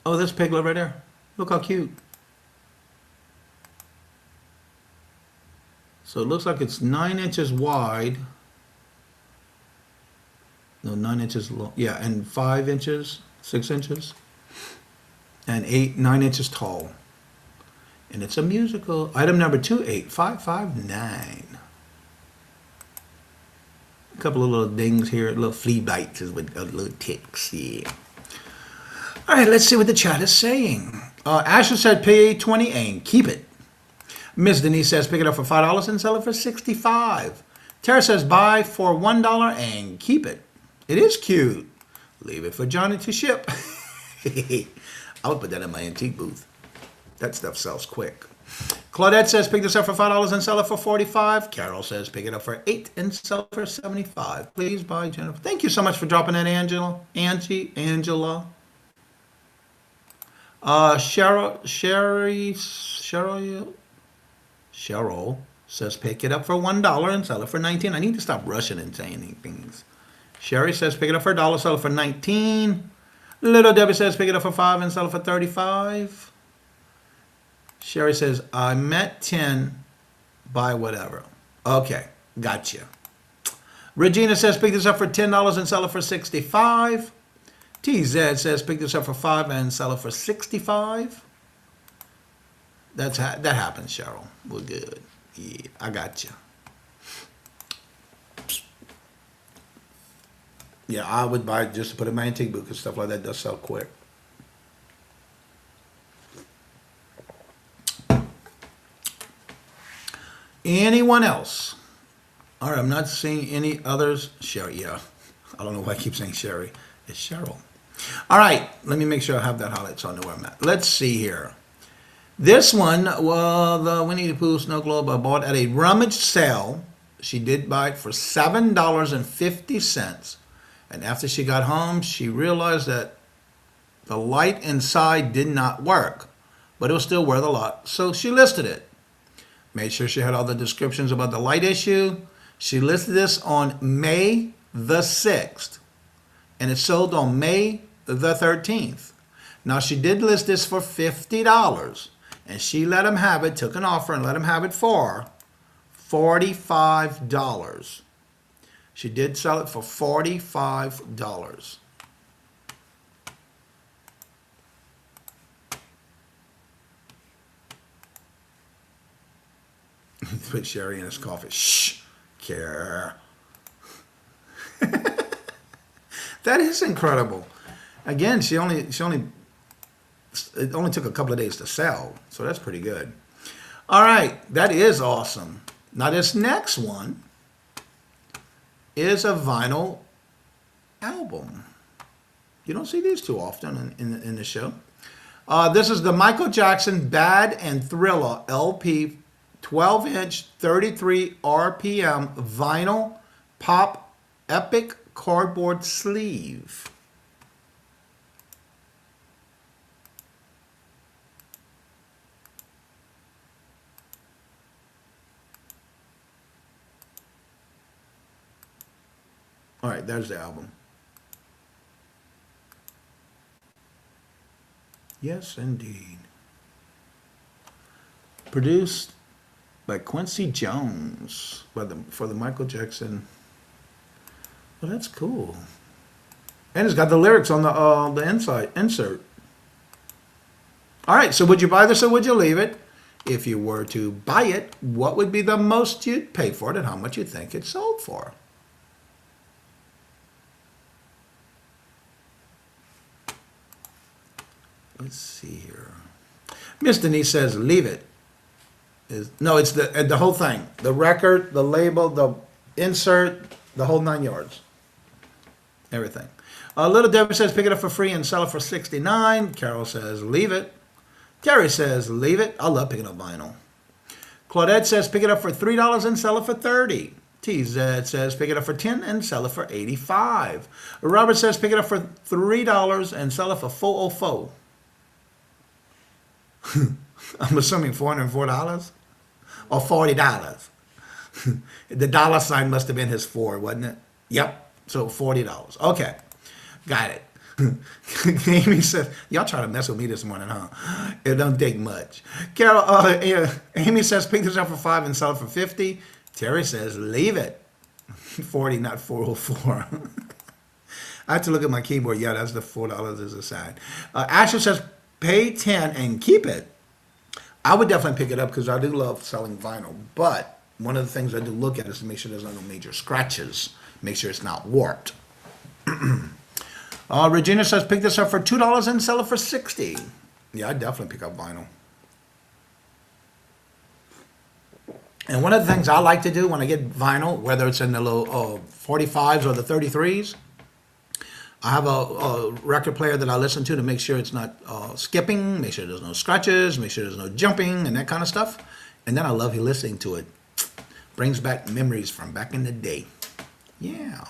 Oh, this piglet right there. Look how cute. So it looks like it's 9 inches wide. No, 9 inches long. Yeah, and 5 inches, 6 inches, and 9 inches tall. And it's a musical. Item number 28559. A couple of little dings here, little flea bites with little ticks. Yeah. All right, let's see what the chat is saying. Ashley said pay $20 and keep it. Miss Denise says pick it up for $5 and sell it for $65. Tara says buy for $1 and keep it. It is cute. Leave it for Johnny to ship. I would put that in my antique booth. That stuff sells quick. Claudette says pick this up for $5 and sell it for $45. Carol says pick it up for $8 and sell it for $75. Please buy Jennifer. Thank you so much for dropping that, Angela. Angela. Cheryl says pick it up for $1 and sell it for $19. I need to stop rushing and saying things. Sherry says pick it up for $1, sell it for $19. Little Debbie says pick it up for $5 and sell it for $35. Sherry says I'm at 10, buy whatever. Okay, gotcha. Regina says pick this up for $10 and sell it for 65. TZ says pick this up for $5 and sell it for 65. That happens, Cheryl. We're good. Yeah, I got you. Yeah, I would buy it just to put in my antique book, because stuff like that does sell quick. Anyone else? All right, I'm not seeing any others. Sherry, yeah. I don't know why I keep saying Sherry. It's Cheryl. All right, let me make sure I have that highlight so I know where I'm at. Let's see here. This one, well, the Winnie the Pooh Snow Globe I bought at a rummage sale. She did buy it for $7.50. And after she got home, she realized that the light inside did not work, but it was still worth a lot. So she listed it. Made sure she had all the descriptions about the light issue. She listed this on May the 6th, and it sold on May the 13th. Now, she did list this for $50, and she let him have it, took an offer and let him have it for $45. She did sell it for $45. Put Sherry in his coffee. Shh, care. That is incredible. Again, it only took a couple of days to sell, so that's pretty good. All right, that is awesome. Now this next one is a vinyl album. You don't see these too often in the show. This is the Michael Jackson Bad and Thriller LP 12-inch, 33 RPM vinyl pop epic cardboard sleeve. All right, there's the album. Yes, indeed. Produced by Quincy Jones for the Michael Jackson. Well, that's cool. And it's got the lyrics on the insert. All right, so would you buy this or would you leave it? If you were to buy it, what would be the most you'd pay for it and how much you think it sold for? Let's see here. Miss Denise says, leave it. No, it's the whole thing. The record, the label, the insert, the whole 9 yards. Everything. Little Debbie says, pick it up for free and sell it for $69. Carol says, leave it. Terry says, leave it. I love picking up vinyl. Claudette says, pick it up for $3 and sell it for $30. TZ says, pick it up for $10 and sell it for $85. Robert says, pick it up for $3 and sell it for $404. I'm assuming $404 or $40. The dollar sign must have been his 4, wasn't it? Yep. So $40. Okay. Got it. Amy says, y'all try to mess with me this morning, huh? It don't take much. Carol, Amy says, pick this up for $5 and sell it for $50. Terry says, leave it. 40, not 404. I have to look at my keyboard. Yeah, that's the $4 is a sign. Ashley says, pay $10 and keep it. I would definitely pick it up because I do love selling vinyl. But one of the things I do look at is to make sure there's no major scratches. Make sure it's not warped. Regina says, pick this up for $2 and sell it for $60. Yeah, I'd definitely pick up vinyl. And one of the things I like to do when I get vinyl, whether it's in the little 45s or the 33s, I have a record player that I listen to make sure it's not skipping, make sure there's no scratches, make sure there's no jumping and that kind of stuff. And then I love listening to it. Brings back memories from back in the day. Yeah.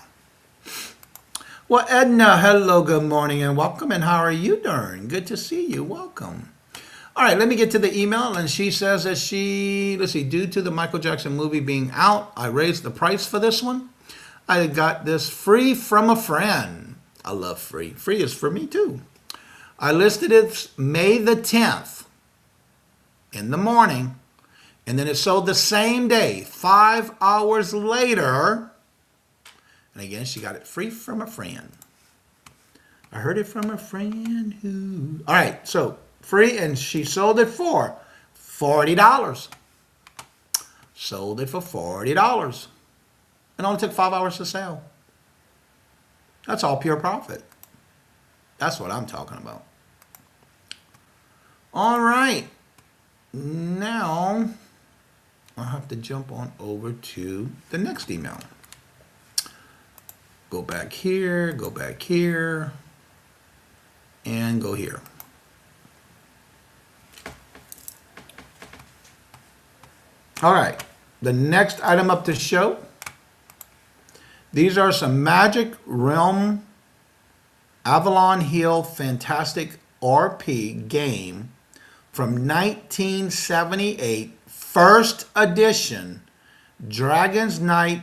Well, Edna, hello, good morning, and welcome. And how are you doing? Good to see you. Welcome. All right, let me get to the email. And she says that due to the Michael Jackson movie being out, I raised the price for this one. I got this free from a friend. I love free. Free is for me, too. I listed it May the 10th in the morning, and then it sold the same day. 5 hours later, And again, she got it free from a friend. I heard it from a friend who... All right, so free, and she sold it for $40. Sold it for $40. It only took 5 hours to sell. That's all pure profit. That's what I'm talking about. All right. Now, I'll have to jump on over to the next email. Go back here, and go here. All right. The next item up to show. These are some Magic Realm Avalon Hill Fantastic RP game from 1978, first edition, Dragon's Knight,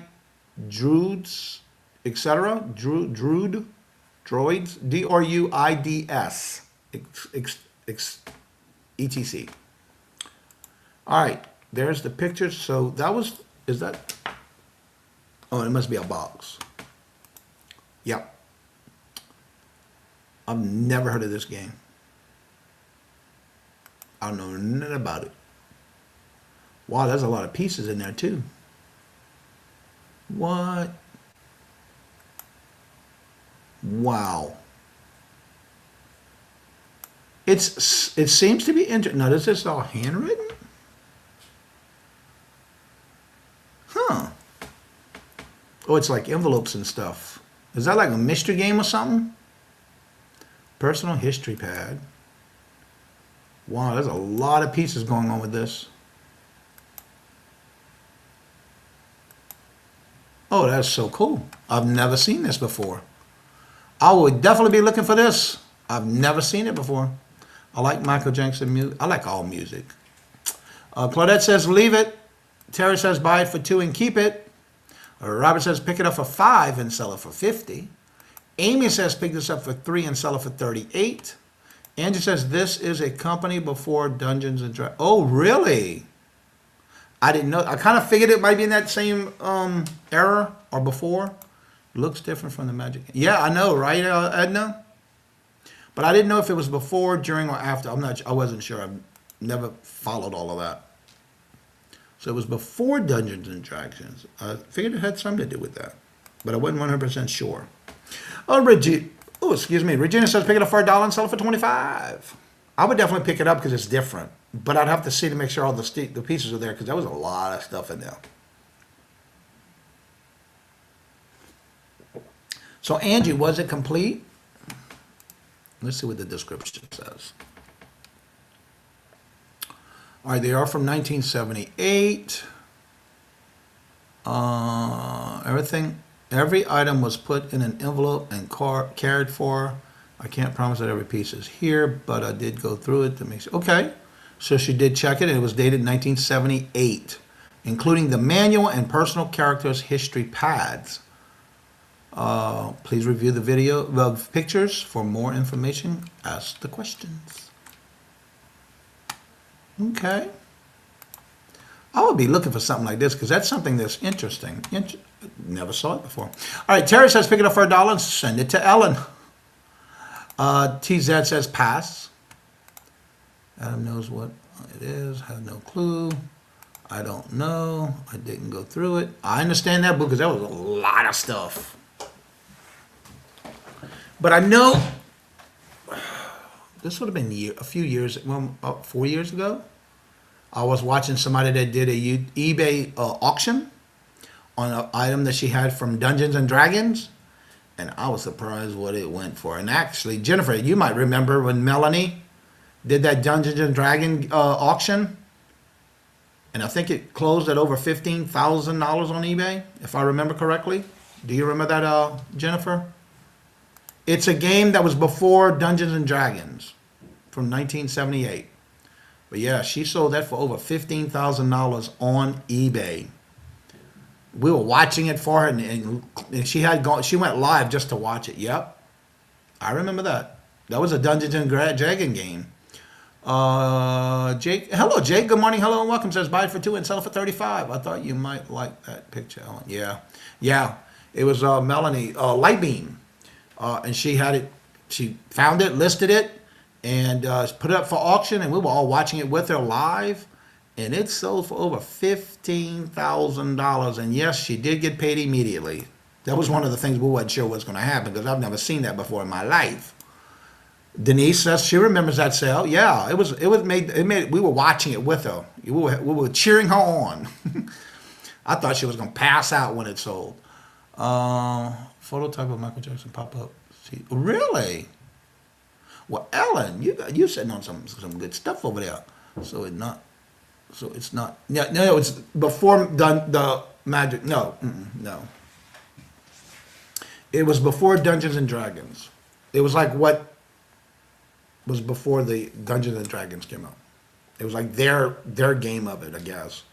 Druids, etc. Droids, D-R-U-I-D-S, etc. All right, there's the pictures. So that was, is that, oh, it must be a box. Yep. I've never heard of this game. I don't know nothing about it. Wow, there's a lot of pieces in there too. What? Wow. It seems to be interesting. Now, is this all handwritten? Huh. Oh, it's like envelopes and stuff. Is that like a mystery game or something? Personal history pad. Wow, there's a lot of pieces going on with this. Oh, that's so cool. I've never seen this before. I would definitely be looking for this. I've never seen it before. I like Michael Jackson music. I like all music. Claudette says, leave it. Terry says, buy it for $2 and keep it. Robert says, pick it up for $5 and sell it for $50. Amy says, pick this up for $3 and sell it for $38. Angie says, this is a company before Dungeons and Dragons. Oh, really? I didn't know. I kind of figured it might be in that same era or before. Looks different from the Magic. Yeah, I know, right, Edna? But I didn't know if it was before, during, or after. I wasn't sure. I've never followed all of that. So it was before Dungeons and Dragons. I figured it had something to do with that, but I wasn't 100% sure. Oh, Regina says pick it up for $1 and sell it for $25. I would definitely pick it up because it's different, but I'd have to see to make sure all the pieces are there because there was a lot of stuff in there. So Angie, was it complete? Let's see what the description says. All right, they are from 1978. Every item was put in an envelope and cared for. I can't promise that every piece is here, but I did go through it to make sure. Okay, so she did check it, and it was dated 1978, including the manual and personal characters history pads. Please review the video of pictures for more information. Ask the questions. Okay. I would be looking for something like this because that's something that's interesting. Never saw it before. All right, Terry says pick it up for $1 and send it to Ellen. TZ says pass. Adam knows what it is. Have no clue. I don't know. I didn't go through it. I understand that book because there was a lot of stuff. But I know this would have been a few years, well, 4 years ago. I was watching somebody that did a eBay auction on an item that she had from Dungeons and Dragons, and I was surprised what it went for. And actually, Jennifer, you might remember when Melanie did that Dungeons and Dragons auction, and I think it closed at over $15,000 on eBay, if I remember correctly. Do you remember that, Jennifer? It's a game that was before Dungeons and Dragons from 1978. But yeah, she sold that for over $15,000 on eBay. We were watching it for her, and she went live just to watch it. Yep, I remember that. That was a Dungeons and Dragons game. Jake, hello, Jake. Good morning. Hello and welcome. Says buy it for $2 and sell it for $35. I thought you might like that picture, Ellen. Yeah. It was Melanie Light Beam, and she had it. She found it, listed it, and put it up for auction. And we were all watching it with her live, and it sold for over $15,000. And yes, she did get paid immediately. That was one of the things we wasn't sure was going to happen because I've never seen that before in my life. Denise says she remembers that sale. Yeah, it was made. We were watching it with her. We were cheering her on. I thought she was going to pass out when it sold. Phototype of Michael Jackson pop up. See, really? Well, Ellen, you sitting on some good stuff over there. So it's not. Yeah, no, it's before the magic. No, no. It was before Dungeons and Dragons. It was like what was before the Dungeons and Dragons came out. It was like their game of it, I guess.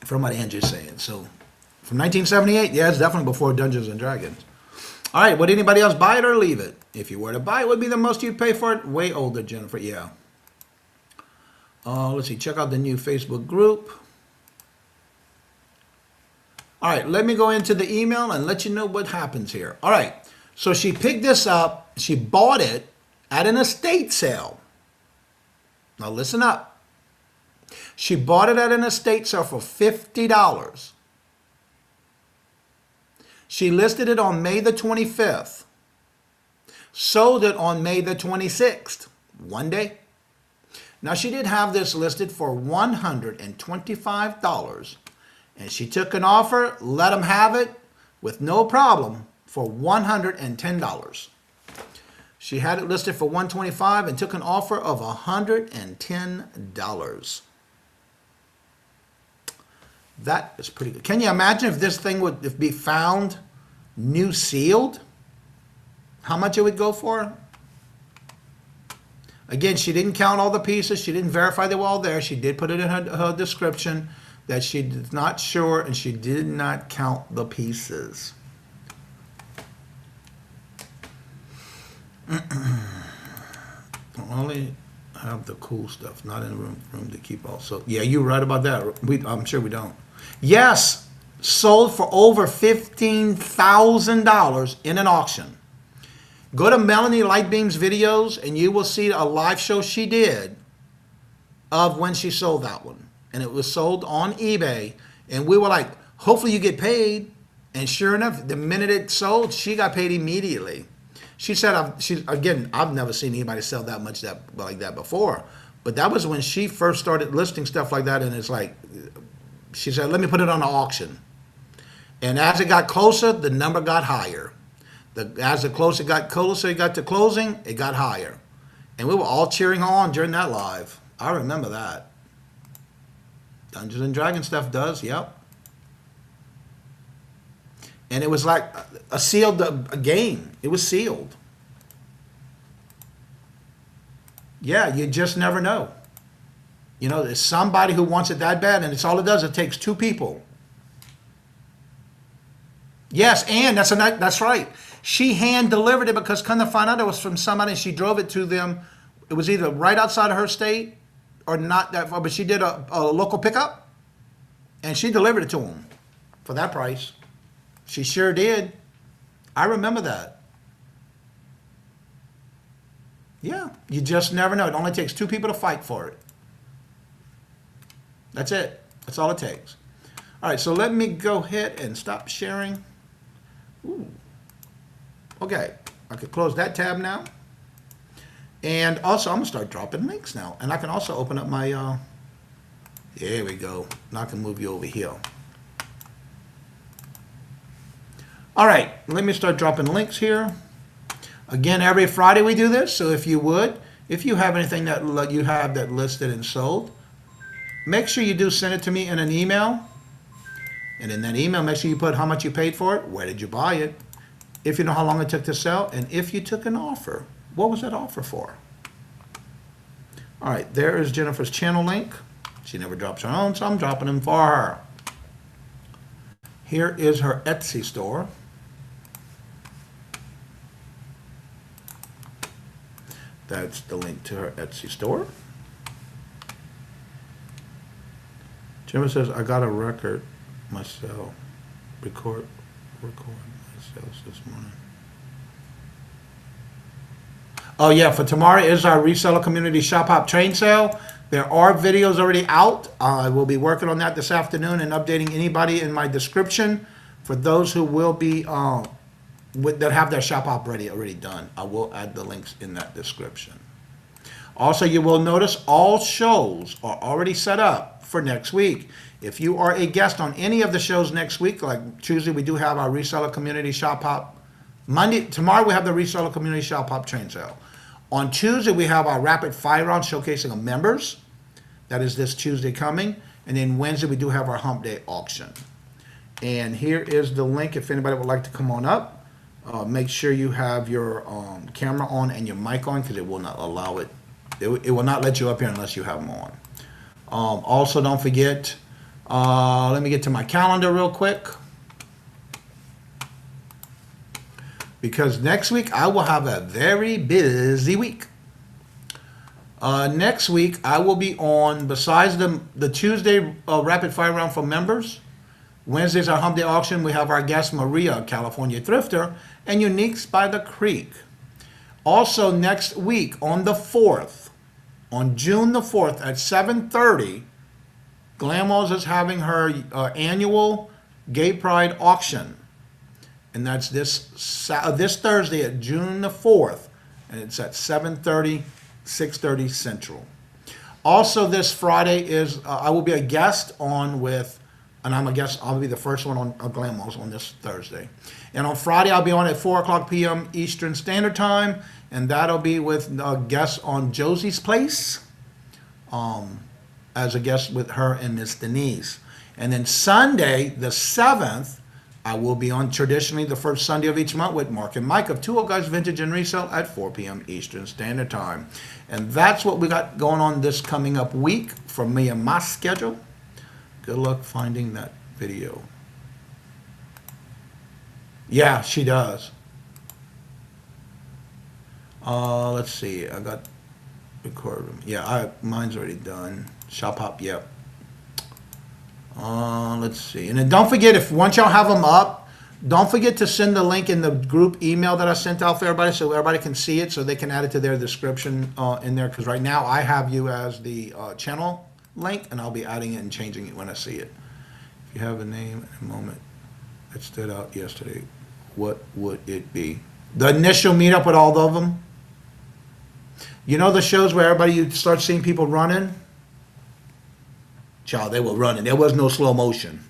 From what Andrew's saying. So, from 1978, yeah, it's definitely before Dungeons and Dragons. All right, would anybody else buy it or leave it? If you were to buy it, would be the most you'd pay for it? Way older, Jennifer, yeah. Let's see, check out the new Facebook group. All right, let me go into the email and let you know what happens here. All right, so she picked this up. She bought it at an estate sale. Now listen up. She bought it at an estate sale for $50. She listed it on May the 25th. Sold it on May the 26th. One day. Now she did have this listed for $125. And she took an offer, let them have it with no problem for $110. She had it listed for $125 and took an offer of $110. That is pretty good. Can you imagine if this thing would be found new sealed? How much it would go for? Again, she didn't count all the pieces. She didn't verify they were all there. She did put it in her description that she is not sure and she did not count the pieces. Only have the cool stuff, not in room to keep all. So yeah, you're right about that. I'm sure we don't. Yes, sold for over $15,000 in an auction. Go to Melanie Lightbeam's videos and you will see a live show she did of when she sold that one. And it was sold on eBay. And we were like, hopefully you get paid. And sure enough, the minute it sold, she got paid immediately. She said, I've never seen anybody sell that much like that before. But that was when she first started listing stuff like that. And it's like, she said, let me put it on the auction. And as it got closer, the number got higher. As it got to closing, it got higher. And we were all cheering her on during that live. I remember that. Dungeons and Dragons stuff does, yep. And it was like a sealed game. It was sealed. Yeah, you just never know. You know, there's somebody who wants it that bad, and it's all it does. It takes two people. Yes, and that's right. She hand delivered it because come to find out it was from somebody, and she drove it to them. It was either right outside of her state or not that far, but she did a local pickup, and she delivered it to them for that price. She sure did. I remember that. Yeah, you just never know. It only takes two people to fight for it. That's it. That's all it takes. All right, so let me go ahead and stop sharing. Ooh. Okay, I could close that tab now. And also, I'm going to start dropping links now. And I can also open up my, there we go. Now I can move you over here. All right, let me start dropping links here. Again, every Friday we do this. So if you have anything that you have that listed and sold, make sure you do send it to me in an email. And in that email, make sure you put how much you paid for it, where did you buy it, if you know how long it took to sell, and if you took an offer, what was that offer for? All right, there is Jennifer's channel link. She never drops her own, so I'm dropping them for her. Here is her Etsy store. That's the link to her Etsy store. Jennifer says, I got a record. myself. Record myself this morning. Oh yeah, for tomorrow is our reseller community shop hop train sale. There are videos already out. I will be working on that this afternoon and updating anybody in my description for those who will be that have their shop hop already done. I will add the links in that description. Also, you will notice all shows are already set up for next week. If you are a guest on any of the shows next week, like Tuesday we do have our reseller community shop hop. Tomorrow we have the reseller community shop hop train sale. On Tuesday we have our rapid fire round showcasing of members. That is this Tuesday coming. And then Wednesday we do have our hump day auction. And here is the link if anybody would like to come on up. Make sure you have your camera on and your mic on because it will not allow it. It will not let you up here unless you have them on. Also, don't forget, let me get to my calendar real quick. Because next week I will have a very busy week. Next week I will be on, besides the Tuesday rapid fire round for members, Wednesday's our hump day auction. We have our guest Maria, California Thrifter, and Uniques by the Creek. Also next week on the 4th, on June the 4th at 7:30, Glamwell's is having her annual Gay Pride auction. And that's this Thursday at June the 4th. And it's at 7:30, 6:30 Central. Also this Friday is, I will be a guest on with, and I'm a guest, I'll be the first one on Glamwell's on this Thursday. And on Friday I'll be on at 4 o'clock p.m. Eastern Standard Time. And that'll be with guests on Josie's Place. As a guest with her and Miss Denise. And then Sunday, the 7th, I will be on traditionally the first Sunday of each month with Mark and Mike of Two Old Guys Vintage and Resale at 4 p.m. Eastern Standard Time. And that's what we got going on this coming up week for me and my schedule. Good luck finding that video. Yeah, she does. Let's see. I got record. Yeah, mine's already done. Shop hop, yep. Let's see. And then don't forget, if once y'all have them up, don't forget to send the link in the group email that I sent out for everybody so everybody can see it so they can add it to their description in there. Because right now I have you as the channel link, and I'll be adding it and changing it when I see it. If you have a name in a moment that stood out yesterday, what would it be? The initial meetup with all of them. You know the shows where everybody, you start seeing people running? Child, they were running. There was no slow motion.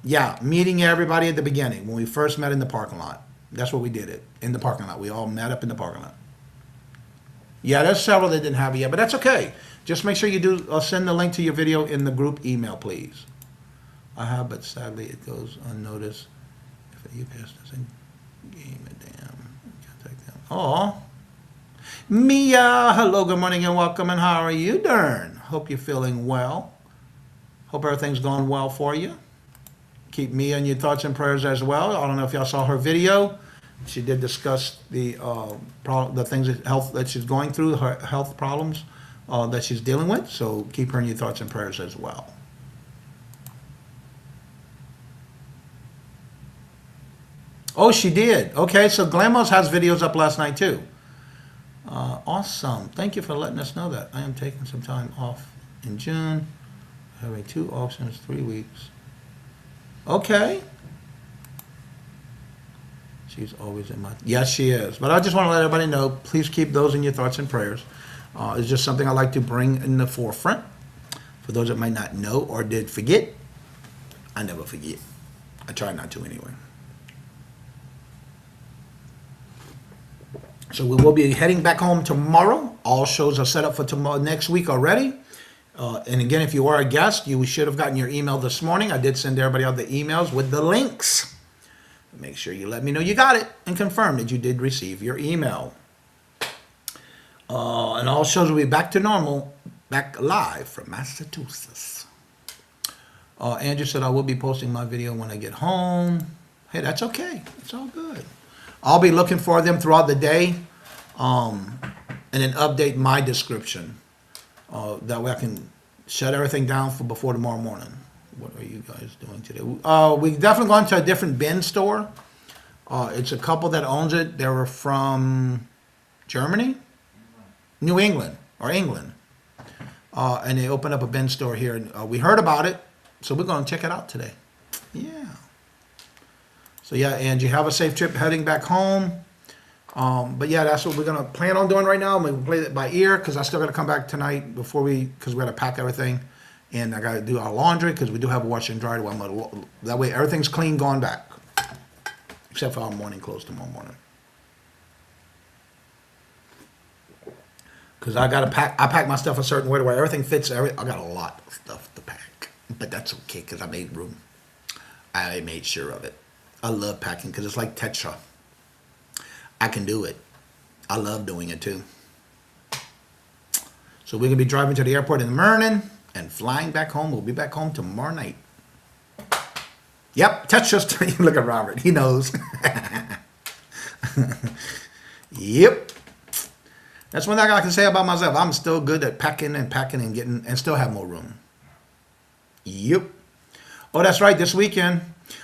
Yeah, meeting everybody at the beginning when we first met in the parking lot. That's what we did it, in the parking lot. We all met up in the parking lot. Yeah, there's several that didn't have it yet, but that's okay. Just make sure you do send the link to your video in the group email, please. I have, but sadly it goes unnoticed. If you pass this in, game it down. Contact them. Oh, Mia, hello, good morning and welcome, and how are you doing? Hope you're feeling well. Hope everything's going well for you. Keep Mia in your thoughts and prayers as well. I don't know if y'all saw her video. She did discuss the things that she's going through, her health problems that she's dealing with. So keep her in your thoughts and prayers as well. Oh, she did. Okay, so Glamos has videos up last night too. Awesome. Thank you for letting us know that. I am taking some time off in June. Having 2 auctions, 3 weeks. Okay. She's always in my... Yes, she is. But I just want to let everybody know, please keep those in your thoughts and prayers. It's just something I like to bring in the forefront. For those that might not know or did forget, I never forget. I try not to anyway. So we will be heading back home tomorrow. All shows are set up for tomorrow, next week already. And again, if you are a guest, you should have gotten your email this morning. I did send everybody out the emails with the links. Make sure you let me know you got it and confirm that you did receive your email. And all shows will be back to normal, back live from Massachusetts. Andrew said I will be posting my video when I get home. Hey, that's okay. It's all good. I'll be looking for them throughout the day and then update my description. That way I can shut everything down for before tomorrow morning. What are you guys doing today? We definitely going to a different bin store. It's a couple that owns it. They were from Germany, New England, or England. And they opened up a bin store here. We heard about it, so we're going to check it out today. Yeah. So yeah, and you have a safe trip heading back home. But yeah, that's what we're going to plan on doing right now. I'm going to play it by ear because I still got to come back tonight because we got to pack everything. And I got to do our laundry because we do have a washer and dryer. That way everything's clean going back. Except for our morning clothes tomorrow morning. Because I got to pack. I pack my stuff a certain way where everything fits. I got a lot of stuff to pack. But that's okay because I made room. I made sure of it. I love packing because it's like Tetra. I can do it. I love doing it too. So we're going to be driving to the airport in the morning and flying back home. We'll be back home tomorrow night. Yep, Tetra's. Look at Robert. He knows. Yep. That's one thing I can say about myself. I'm still good at packing and getting and still have more room. Yep. Oh, that's right. This weekend.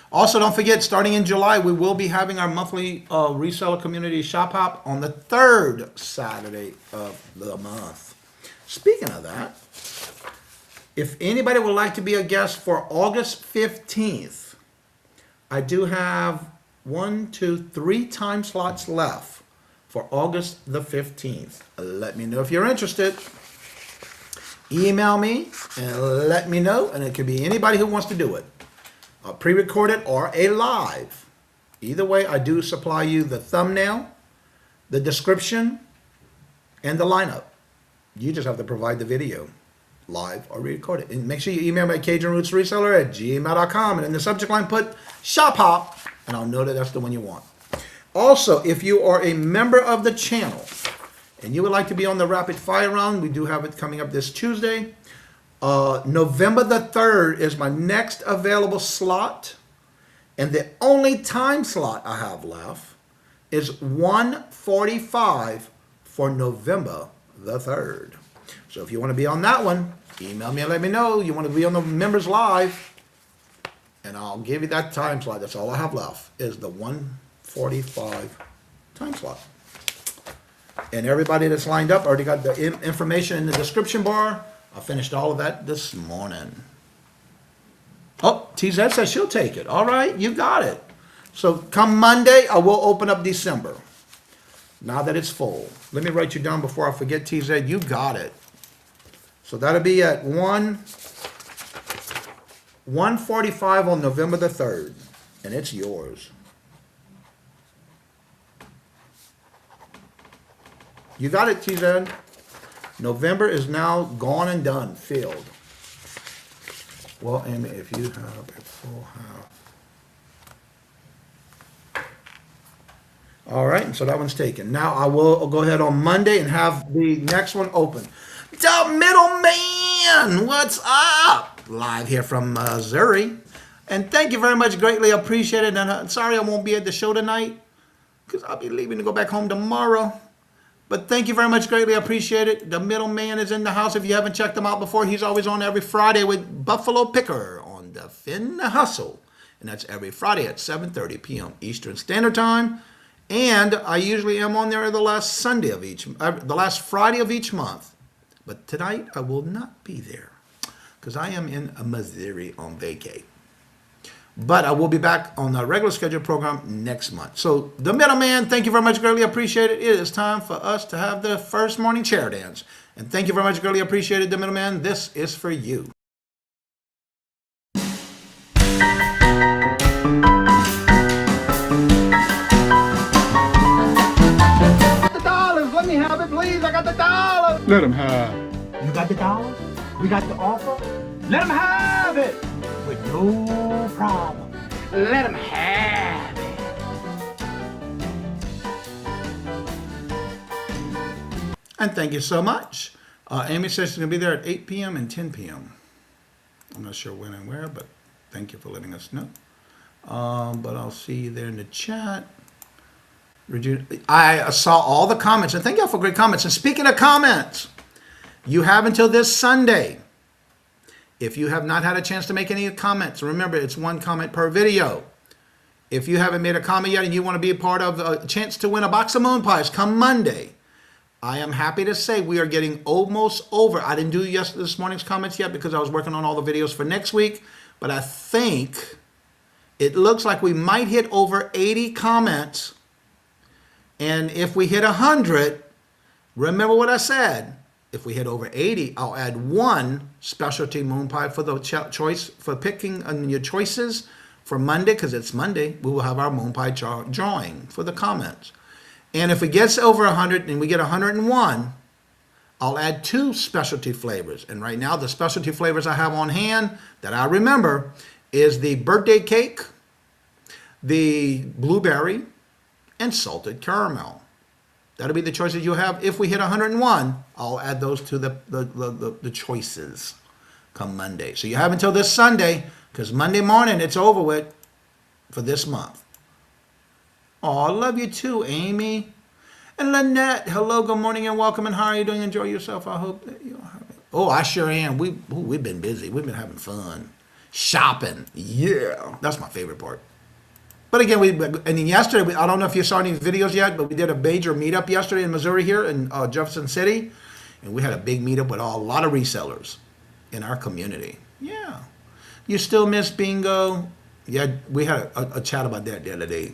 Also, don't forget, starting in July, we will be having our monthly reseller community shop hop on the 3rd Saturday of the month. Speaking of that, if anybody would like to be a guest for August 15th, I do have 3 time slots left for August the 15th. Let me know if you're interested. Email me and let me know, and it could be anybody who wants to do it. A pre-recorded or a live. Either way, I do supply you the thumbnail, the description, and the lineup. You just have to provide the video, live or recorded. And make sure you email me at CajunRootsReseller@gmail.com, and in the subject line put Shop Hop, and I'll know that that's the one you want. Also, if you are a member of the channel and you would like to be on the rapid fire round, we do have it coming up this Tuesday. November the 3rd is my next available slot, and the only time slot I have left is 1:45 for November the 3rd. So if you want to be on that one, email me and let me know you want to be on the members live, and I'll give you that time slot. That's all I have left is the 1:45 time slot. And everybody that's lined up already got the information in the description bar. I finished all of that this morning. Oh, TZ says she'll take it. All right, you got it. So come Monday, I will open up December. Now that it's full. Let me write you down before I forget, TZ. You got it. So that'll be at 1:45 on November the 3rd. And it's yours. You got it, TZ. November is now gone and done, filled. Well, Amy, if you have a full house. All right, so that one's taken. Now I will go ahead on Monday and have the next one open. The Middleman, what's up? Live here from Missouri. And thank you very much, greatly appreciated. And sorry I won't be at the show tonight because I'll be leaving to go back home tomorrow. But thank you very much, greatly appreciated. The Middleman is in the house. If you haven't checked him out before, he's always on every Friday with Buffalo Picker on the Fin Hustle. And that's every Friday at 7:30 p.m. Eastern Standard Time. And I usually am on there the last Friday of each month. But tonight I will not be there because I am in Missouri on vacay. But I will be back on the regular scheduled program next month. So, the Middleman, thank you very much, greatly appreciated. It is time for us to have the first morning chair dance. And thank you very much, greatly appreciated, the Middleman. This is for you. The dollars, let me have it, please. I got the dollars. Let him have. You got the dollars? We got the offer? Let them have it. With no problem. Let them have it. And thank you so much. Amy says she's going to be there at 8 p.m. and 10 p.m. I'm not sure when and where, but thank you for letting us know. But I'll see you there in the chat. I saw all the comments, and thank y'all for great comments. And speaking of comments, you have until this Sunday If you have not had a chance to make any comments, remember it's 1 comment per video. If you haven't made a comment yet and you want to be a part of a chance to win a box of moon pies come Monday, I am happy to say we are getting almost over. I didn't do this morning's comments yet because I was working on all the videos for next week, but I think it looks like we might hit over 80 comments. And if we hit 100, remember what I said. If we hit over 80, I'll add 1 specialty moon pie for the choice for picking on your choices for Monday, because it's Monday. We will have our moon pie drawing for the comments. And if it gets over 100 and we get 101, I'll add 2 specialty flavors. And right now, the specialty flavors I have on hand that I remember is the birthday cake, the blueberry, and salted caramel. That'll be the choices you have. If we hit 101, I'll add those to the choices come Monday. So you have until this Sunday, because Monday morning it's over with for this month. Oh, I love you too, Amy. And Lynette, hello, good morning and welcome. And how are you doing? Enjoy yourself. I hope that you're happy. Oh, I sure am. We've been busy. We've been having fun. Shopping. Yeah. That's my favorite part. But again, and then yesterday, I don't know if you saw any videos yet, but we did a major meetup yesterday in Missouri here in Jefferson City. And we had a big meetup with a lot of resellers in our community. Yeah. You still miss bingo? Yeah, we had a chat about that the other day.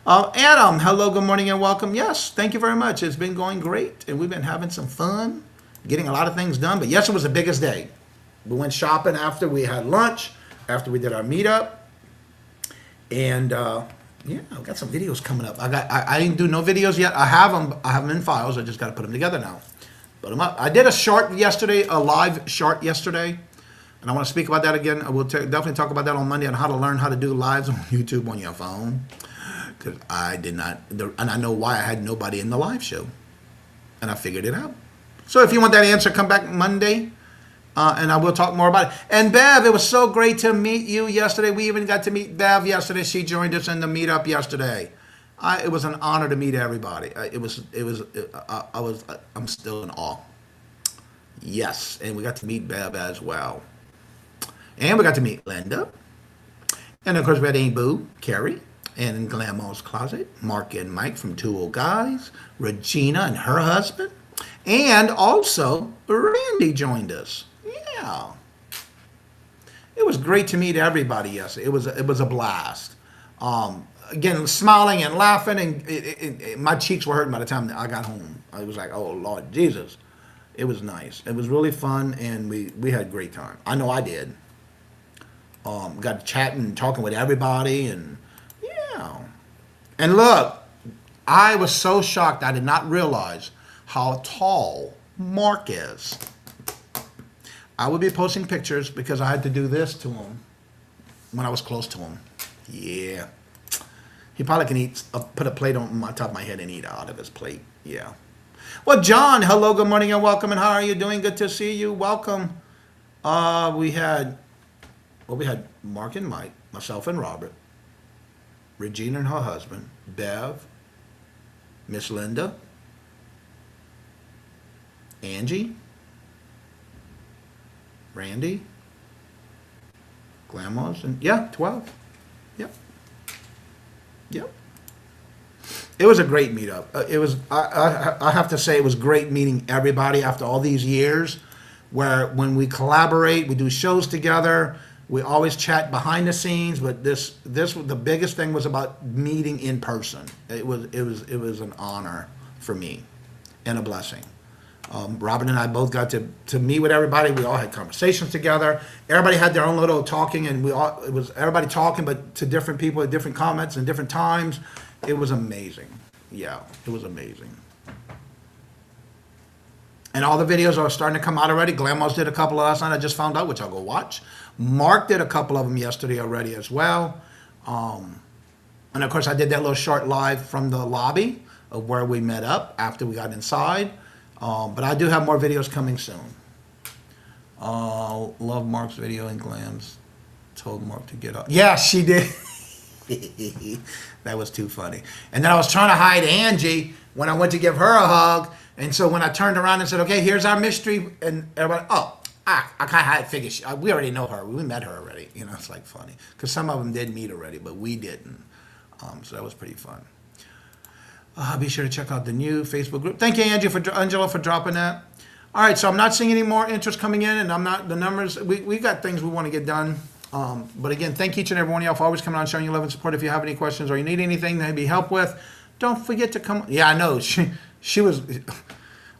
Adam, hello, good morning and welcome. Yes, thank you very much. It's been going great, and we've been having some fun, getting a lot of things done. But yesterday was the biggest day. We went shopping after we had lunch, after we did our meetup. And yeah, I've got some videos coming up. I didn't do no videos yet. I have them in files. I just got to put them together now. Put them up. I did a short yesterday, a live short yesterday, and I want to speak about that again. I will definitely talk about that on Monday on how to learn how to do lives on YouTube on your phone, because I did not, and I know why I had nobody in the live show, and I figured it out. So if you want that answer, come back Monday. And I will talk more about it. And Bev, it was so great to meet you yesterday. We even got to meet Bev yesterday. She joined us in the meetup yesterday. It was an honor to meet everybody. I'm still in awe. Yes, and we got to meet Bev as well. And we got to meet Linda. And of course we had Aunt Boo, Carrie, and in Glamour's Closet, Mark and Mike from Two Old Guys, Regina and her husband, and also Randy joined us. Yeah, it was great to meet everybody yesterday. It was a blast. Again, smiling and laughing, and my cheeks were hurting by the time I got home. I was like, oh Lord Jesus, it was nice. It was really fun, and we had a great time. I know I did. Got chatting and talking with everybody, and yeah. And look, I was so shocked. I did not realize how tall Mark is. I would be posting pictures because I had to do this to him when I was close to him. Yeah. He probably can eat, put a plate on my top of my head and eat out of his plate. Yeah. Well, John, hello, good morning and welcome. And how are you doing? Good to see you. Welcome. We had Mark and Mike, myself and Robert, Regina and her husband, Bev, Miss Linda, Angie, Randy, Glamours, and yeah, 12. Yep. Yep. It was a great meetup. It was. I have to say, it was great meeting everybody after all these years. Where when we collaborate, we do shows together. We always chat behind the scenes, but this was the biggest thing was about meeting in person. It was an honor for me, and a blessing. Robin and I both got to meet with everybody. We all had conversations together. Everybody had their own little talking, and it was everybody talking, but to different people at different comments and different times. It was amazing. Yeah, it was amazing. And all the videos are starting to come out already. Glamours did a couple last night. I just found out, which I'll go watch. Mark did a couple of them yesterday already as well. And of course, I did that little short live from the lobby of where we met up after we got inside. But I do have more videos coming soon. Love Mark's video, and Glams told Mark to get up. Yeah, she did. That was too funny. And then I was trying to hide Angie when I went to give her a hug. And so when I turned around and said, okay, here's our mystery, and everybody, oh, I kind of figured we already know her. We met her already. You know, it's like funny because some of them did meet already, but we didn't. So that was pretty fun. Be sure to check out the new Facebook group. Thank you, Angela, for dropping that. All right, so I'm not seeing any more interest coming in, and I'm not the numbers. We got things we want to get done. But again, thank each and every one of y'all for always coming on, showing your love and support. If you have any questions or you need anything that I be help with, don't forget to come. Yeah, I know she was.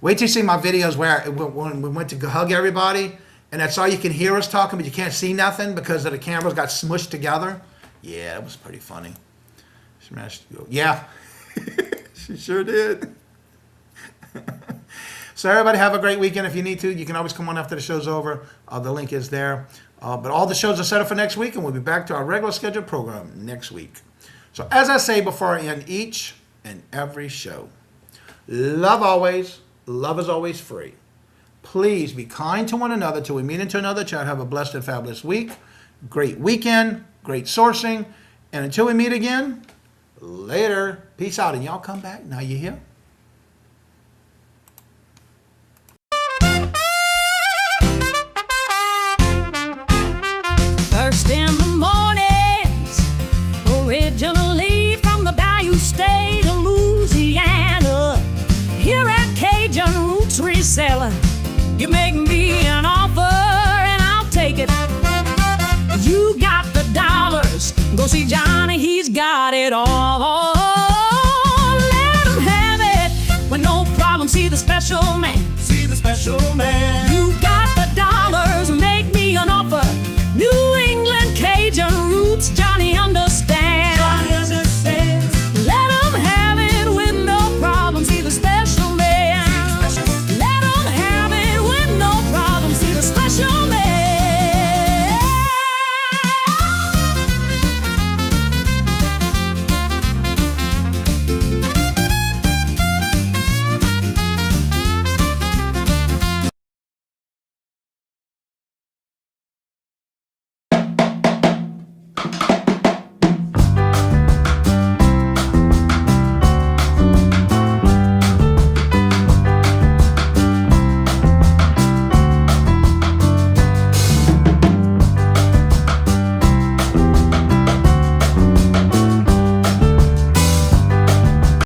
Wait till you see my videos where when we went to hug everybody, and that's all you can hear us talking, but you can't see nothing because the cameras got smushed together. Yeah, that was pretty funny. Smashed. Yeah, she sure did. So everybody have a great weekend. If you need to, you can always come on after the show's over. The link is there. But all the shows are set up for next week, and we'll be back to our regular scheduled program next week. So as I say before I end each and every show, love always. Love is always free. Please be kind to one another till we meet into another chat. Have a blessed and fabulous week. Great weekend. Great sourcing. And until we meet again, later. Peace out. And y'all come back. Now you hear? First in the mornings, originally from the Bayou State of Louisiana. Here at Cajun Roots Reseller, you make me an offer and I'll take it. You got the dollars, go see Johnny, he's got it all. Let him have it with no problem. See the special man. See the special man. You